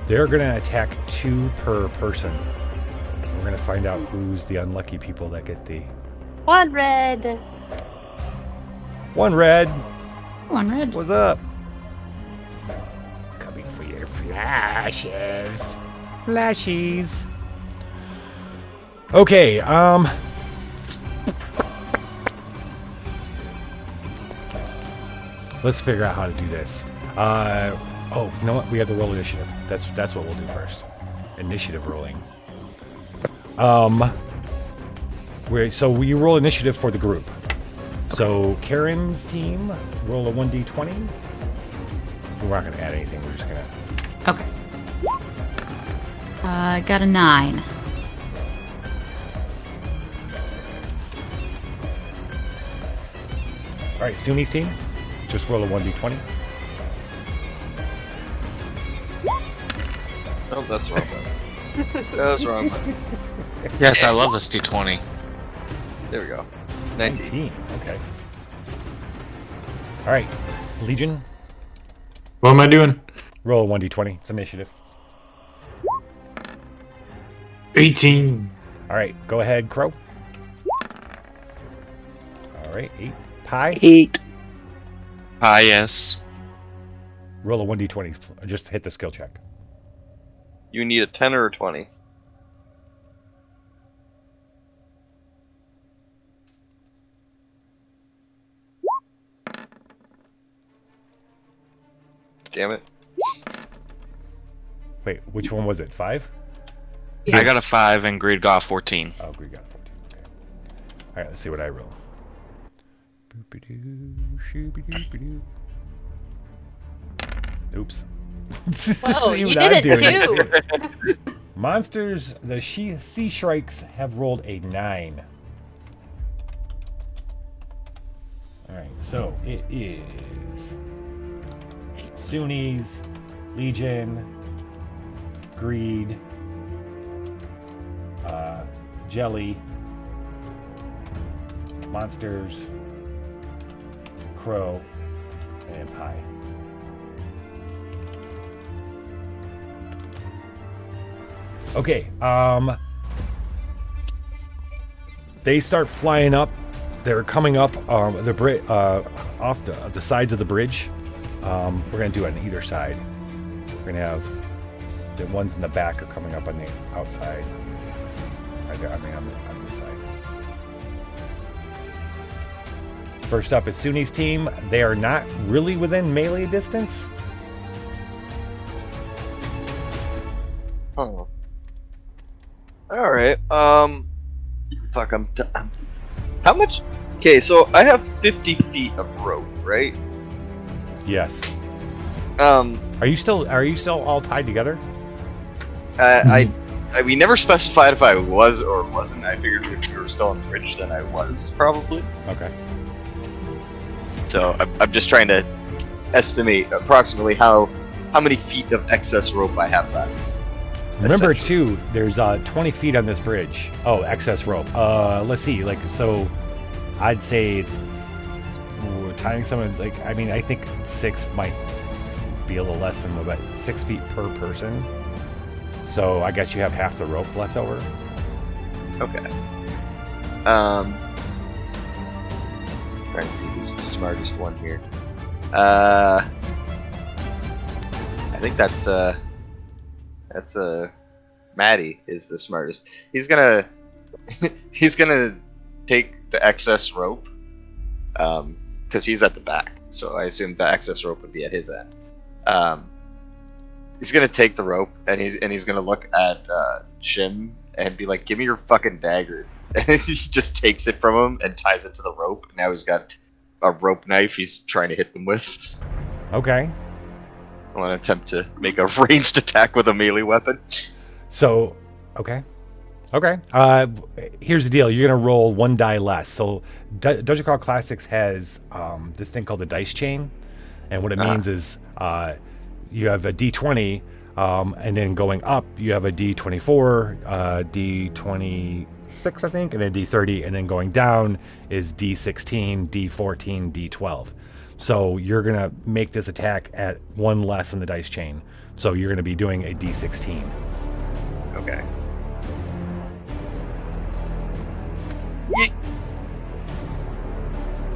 They're going to attack 2 per person. We're going to find out who's the unlucky people that get the... 1 red. 1 red. 1 red. What's up? Coming for your flashes. Flashies. Okay, let's figure out how to do this. Oh, you know what? We have to roll initiative. That's what we'll do first. Initiative rolling. So we roll initiative for the group. So Karen's team, roll a 1d20. We're not going to add anything. We're just going to... Okay. I got a 9. All right, Suni's team, just roll a 1d20. Oh, that's wrong. That was wrong. Yes, I love this D20. There we go. 19. Okay. All right, Legion. What am I doing? Roll a 1d20. It's initiative. 18. All right, go ahead, Crow. All right, 8. Pie. 8. Pie, yes. Roll a 1d20. Just hit the skill check. You need a 10 or a 20. Damn it. Wait, which one was it? 5? I got a 5 and Greed got a 14. Oh, Greed got a 14. Okay. All right, let's see what I roll. Oops. Whoa, See you what did I'm it doing. too. Monsters, the Sea Shrikes have rolled a 9. Alright, so it is Suni's, Legion, Greed, Jelly, Monsters, Crow, and Pie. Okay, they start flying up. They're coming up the bridge off the sides of the bridge. We're gonna do it on either side. We're gonna have the ones in the back are coming up on the outside. I mean, on this side. First up is Suni's team. They are not really within melee distance. Oh. Alright, fuck, how much? Okay, so I have 50 feet of rope, right? Yes. Are you still all tied together? We never specified if I was or wasn't. I figured if we were still on the bridge, then I was, probably. Okay. So I'm just trying to estimate approximately how many feet of excess rope I have left. Remember too, there's 20 feet on this bridge. Oh, excess rope. Let's see, so I'd say it's tying someone, I mean, I think 6 might be a little less than about 6 feet per person. So I guess you have half the rope left over. Okay. Trying to see who's the smartest one here. I think that's Maddie is the smartest. He's gonna take the excess rope, because he's at the back. So I assume the excess rope would be at his end. He's gonna take the rope and he's gonna look at Shim and be like, "Give me your fucking dagger." And he just takes it from him and ties it to the rope. Now he's got a rope knife he's trying to hit them with. Okay. I want to attempt to make a ranged attack with a melee weapon. So, okay. Here's the deal. You're going to roll 1 die less. So, Dungeon Crawl Classics has this thing called the dice chain. And what it means is you have a d20. And then going up, you have a D24, D26, I think, and then D30. And then going down is D16, D14, D12. So you're going to make this attack at one less in the dice chain. So you're going to be doing a D16. Okay.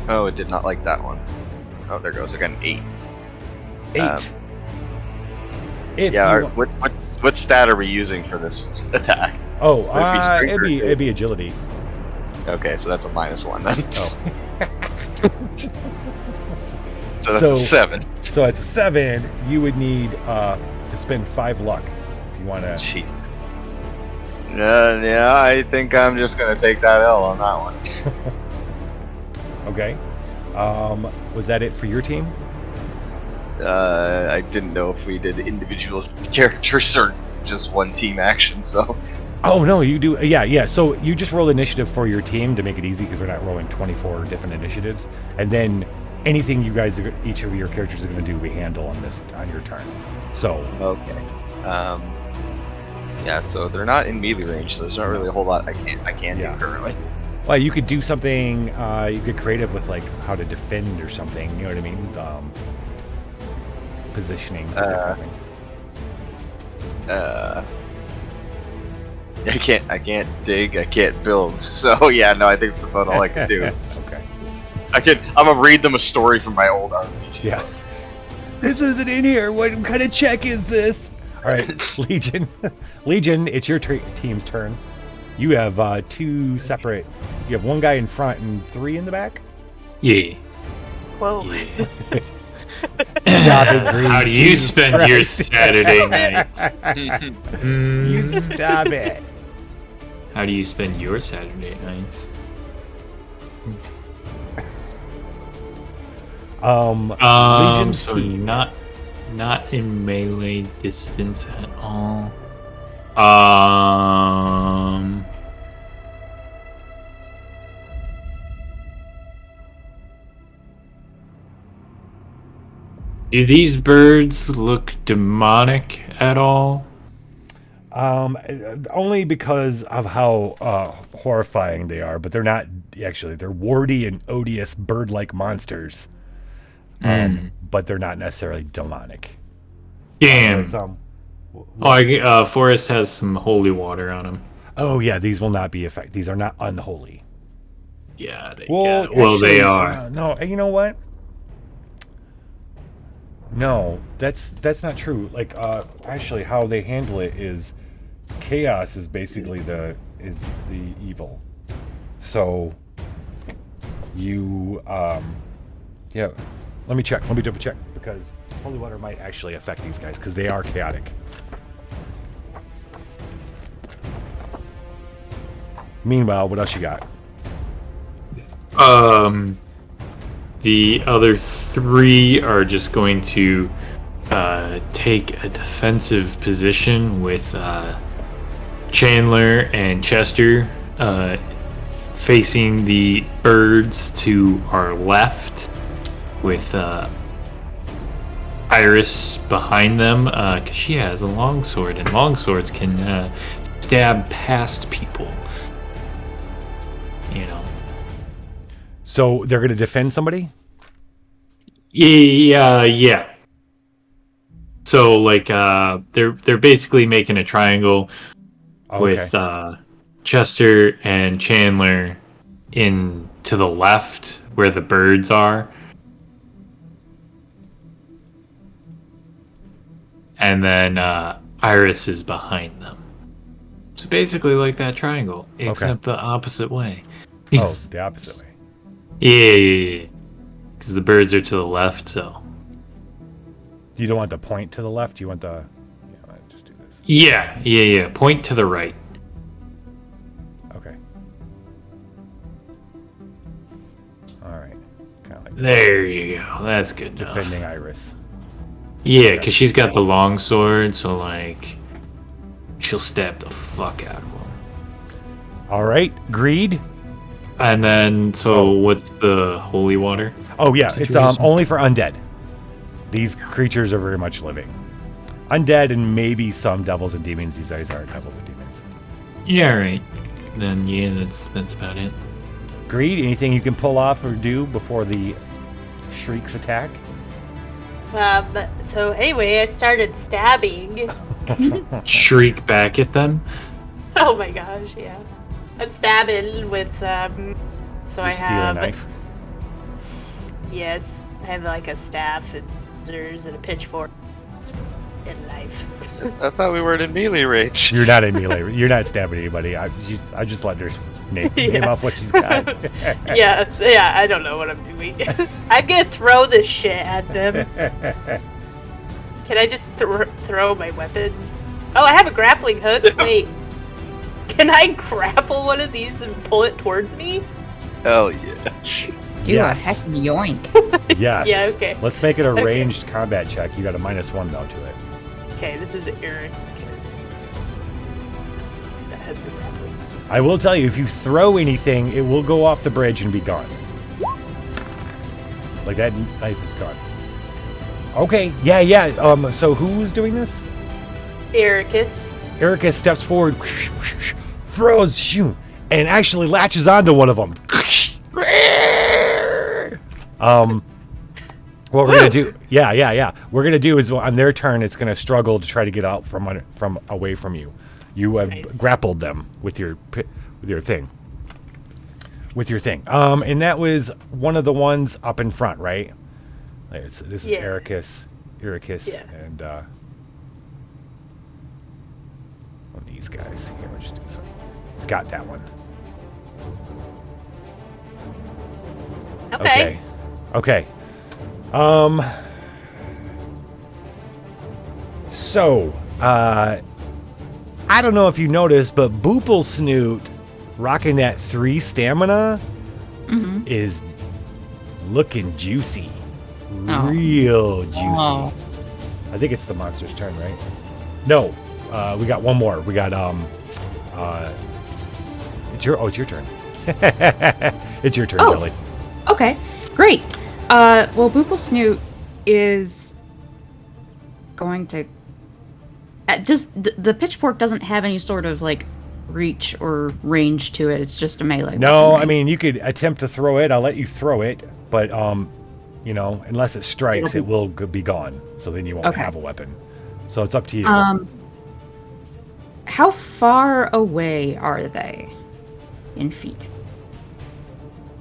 Oh, it did not like that one. Oh, there goes. I got an 8. 8. What stat are we using for this attack? Oh, it'd be agility. Okay, so that's a -1 then. Oh. So that's a 7. So it's a 7. You would need to spend 5 luck if you want to. Jeez. Yeah, I think I'm just gonna take that L on that one. Okay. Was that it for your team? I didn't know if we did individual characters or just one team action, so. Oh, no, you do. Yeah. So you just roll initiative for your team to make it easy because we're not rolling 24 different initiatives. And then anything you guys, each of your characters are going to do, we handle on your turn. So. Okay. Yeah, so they're not in melee range, so there's not really a whole lot I can do currently. Well, you could do something, you get creative with like how to defend or something, you know what I mean? Positioning. I can't dig, I can't build. So yeah, no, I think that's about all I can do. Okay. I'm gonna read them a story from my old RPG. Yeah. This isn't in here. What kind of check is this? All right, Legion. Legion, it's your team's turn. You have 2 separate. You have 1 guy in front and 3 in the back. Yeah. Whoa. Yeah. How do you spend your Saturday nights? You stop it. How do you spend your Saturday nights? Legion's so team. not in melee distance at all. Do these birds look demonic at all? Only because of how horrifying they are, but they're not actually. They're warty and odious bird-like monsters. But they're not necessarily demonic. Damn. Forest has some holy water on them. Oh yeah, these will not be affected. These are not unholy. Yeah, they actually, are. No, you know what? No, that's not true. Like, actually, how they handle it is, chaos is basically the evil. So, you, yeah. Let me check. Let me double check because holy water might actually affect these guys because they are chaotic. Meanwhile, what else you got? The other 3 are just going to take a defensive position with Chandler and Chester facing the birds to our left, with Iris behind them, because she has a longsword, and longswords can stab past people. You know. So they're going to defend somebody? Yeah. So like they're basically making a triangle with Chester and Chandler in to the left where the birds are. And then Iris is behind them. So basically like that triangle, except the opposite way. Oh, the opposite way. Yeah. Because the birds are to the left, so. You don't want the point to the left? You want the... Yeah, let's just do this. Yeah. Point to the right. Okay. Alright. Kind of like there you go. That's good defending enough. Iris. Yeah, because she's got the long sword, so like she'll stab the fuck out of him. Alright, greed. And then, what's the holy water? Oh yeah, situation? it's only for undead. These creatures are very much living. undead and maybe some devils and demons. These guys aren't devils and demons. Yeah, right. Then yeah, that's about it. Greed, anything you can pull off or do before the shrieks attack? So anyway, I started stabbing. Shriek back at them. Oh my gosh, yeah. I'm stabbing with, so I Steal a have... knife. Yes, I have like a staff and scissors and a pitchfork and a knife. I thought we were in melee range. You're not in melee. You're not stabbing anybody. I just let her name off what she's got. yeah, I don't know what I'm doing. I'm gonna throw this shit at them. Can I just throw my weapons? Oh, I have a grappling hook. Wait. Can I grapple one of these and pull it towards me? Hell yeah. Do Yes. a heck yoink. Yes. Yeah, okay. Let's make it a Okay. ranged combat check. You got a -1 though to it. Okay, this is Eric because that has the grappling. I will tell you, if you throw anything, it will go off the bridge and be gone. Like that knife is gone. Okay, yeah. So who's doing this? Ericus. Erica steps forward, throws, shoo, and actually latches onto one of them. What we're gonna do? Yeah. We're gonna do is on their turn, it's gonna struggle to try to get out from away from you. You have grappled them with your thing. And that was one of the ones up in front, right? This is Ericus, and one of these guys. Here, we'll just do this. He's got that one. Okay. So, I don't know if you noticed, but Boople Snoot rocking that 3 stamina is looking juicy. Real juicy. Oh. I think it's the monster's turn, right? No, we got one more. We got it's your turn. It's your turn, Jelly. Okay, great. Well, Boople Snoot is going to just the pitchfork doesn't have any sort of like reach or range to it. It's just a melee. No, weapon, right? I mean you could attempt to throw it. I'll let you throw it, but unless it strikes, it will be gone. So then you won't have a weapon. So it's up to you. How far away are they in feet?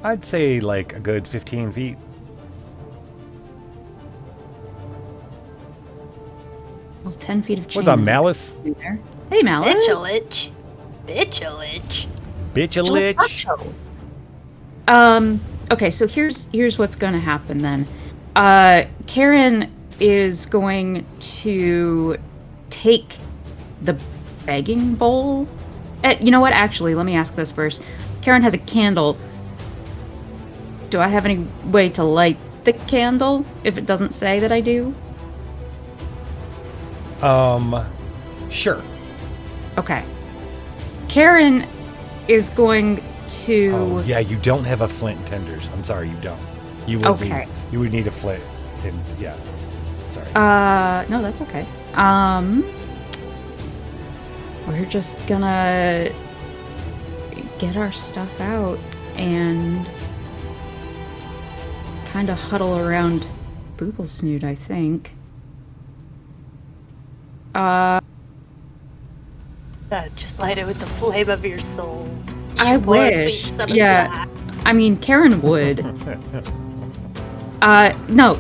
I'd say like a good 15 feet. Well, 10 feet of chain. What's up, is Malice? there. Hey, Malice. Bitch-a-lich. Okay, so here's what's going to happen then. Karen is going to take the begging bowl. You know what? Actually, let me ask this first. Karen has a candle. Do I have any way to light the candle if it doesn't say that I do? Sure. Okay. Karen is going to... Oh, yeah, you don't have a flint and tenders. I'm sorry, you don't. You would Okay. you would need a flint. And, yeah. Sorry. No, that's okay. We're just gonna get our stuff out and kind of huddle around Booble Snoot, I think. Just light it with the flame of your soul. I Poor wish. sweet summer Yeah. slap. I mean, Karen would. No,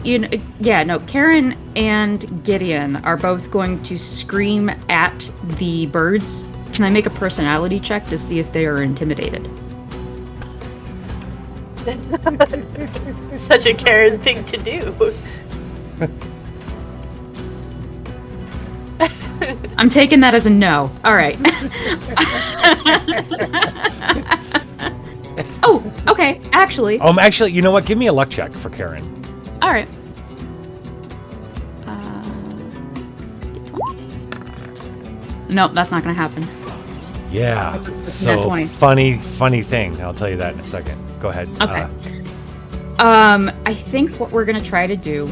Karen and Gideon are both going to scream at the birds. Can I make a personality check to see if they are intimidated? Such a Karen thing to do. I'm taking that as a no. All right. Oh, okay. Actually. Actually, you know what? Give me a luck check for Karen. All right. Nope, that's not gonna happen. Yeah. Nat So 20. funny thing. I'll tell you that in a second. Go ahead. Okay. I think what we're gonna try to do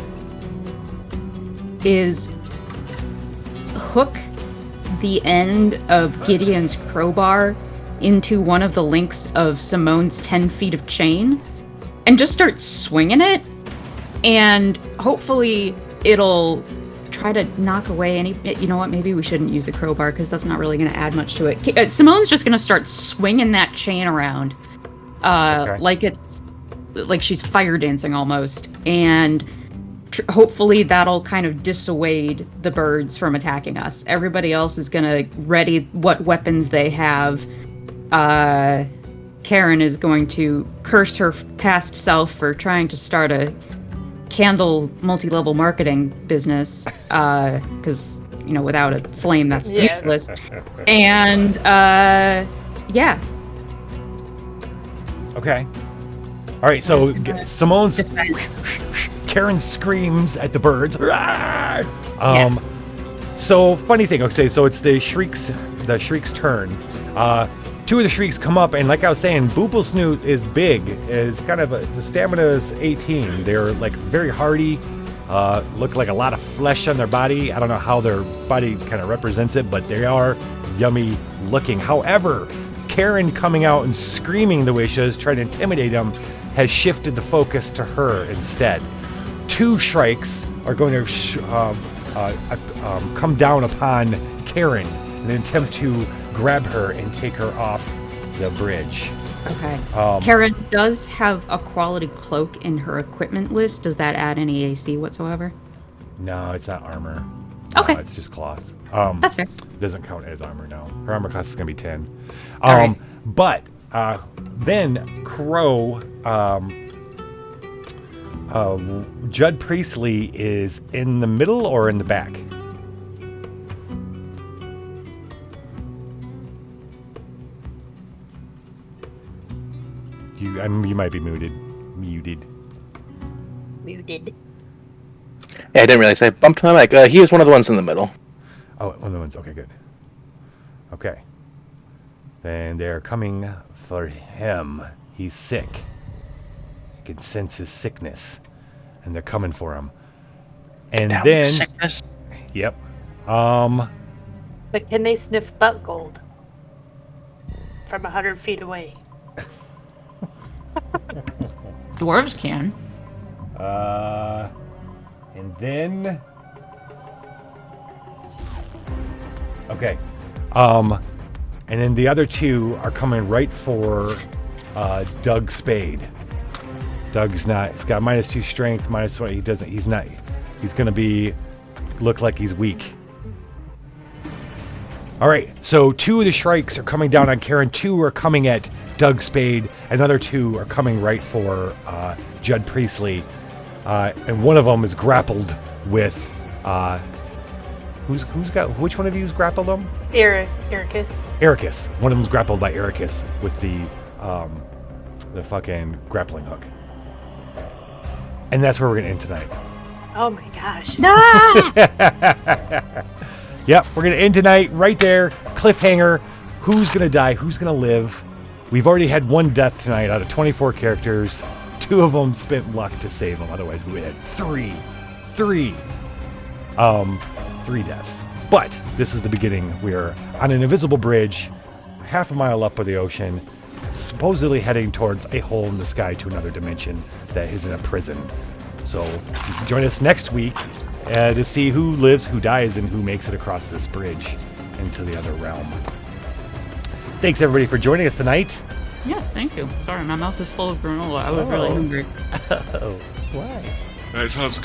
is hook the end of Gideon's crowbar into one of the links of Simone's 10 feet of chain and just start swinging it. And hopefully it'll try to knock away any... You know what? Maybe we shouldn't use the crowbar because that's not really going to add much to it. Simone's just going to start swinging that chain around like it's... like she's fire dancing almost. And hopefully that'll kind of dissuade the birds from attacking us. Everybody else is going to ready what weapons they have. Karen is going to curse her past self for trying to start a candle multi-level marketing business, because, you know, without a flame, that's useless. And, yeah. Okay. All right, so Simone's... Karen screams at the birds. So, funny thing, okay, so it's the Shriek's turn. Two of the Shrieks come up, and like I was saying, Booble Snoot is big. Is kind of the stamina is 18. They're like very hardy. Look like a lot of flesh on their body. I don't know how their body kind of represents it, but they are yummy looking. However, Karen coming out and screaming the way she is, trying to intimidate them, has shifted the focus to her instead. Two Shrikes are going to come down upon Karen in an attempt to grab her and take her off the bridge. Okay. Karen does have a quality cloak in her equipment list. Does that add any AC whatsoever? No, it's not armor. Okay. No, it's just cloth. That's fair. It doesn't count as armor, no. Her armor class is going to be 10. Right. But then Crow... Judd Priestley is in the middle or in the back? You might be muted. Yeah, I didn't realize I bumped my mic. He is one of the ones in the middle. Oh, one of the ones. Okay, good. Okay. Then they're coming for him. He's sick. I can sense his sickness. And they're coming for him. And Down then... sickness? Yep. But can they sniff butt gold? From 100 feet away. Dwarves can. And then... Okay. And then the other two are coming right for Doug Spade. Doug's not... He's got -2 strength, -1... He doesn't... He's not... He's going to be... Look like he's weak. All right. So 2 of the Shrikes are coming down on Karen. 2 are coming at Doug Spade. Another 2 are coming right for Judd Priestley. And one of them is grappled with... Who's got... Which one of you's grappled them? Ericus. Ericus. One of them's grappled by Ericus with the fucking grappling hook. And that's where we're going to end tonight. Oh my gosh. Yep, we're going to end tonight right there. Cliffhanger. Who's going to die? Who's going to live? We've already had 1 death tonight out of 24 characters. 2 of them spent luck to save them. Otherwise, we would have had 3 deaths. But this is the beginning. We're on an invisible bridge, half a mile up of the ocean, supposedly heading towards a hole in the sky to another dimension that is in a prison. So you can join us next week to see who lives, who dies, and who makes it across this bridge into the other realm. Thanks, everybody, for joining us tonight. Yeah, thank you. Sorry, my mouth is full of granola. I was really hungry. Why? That sounds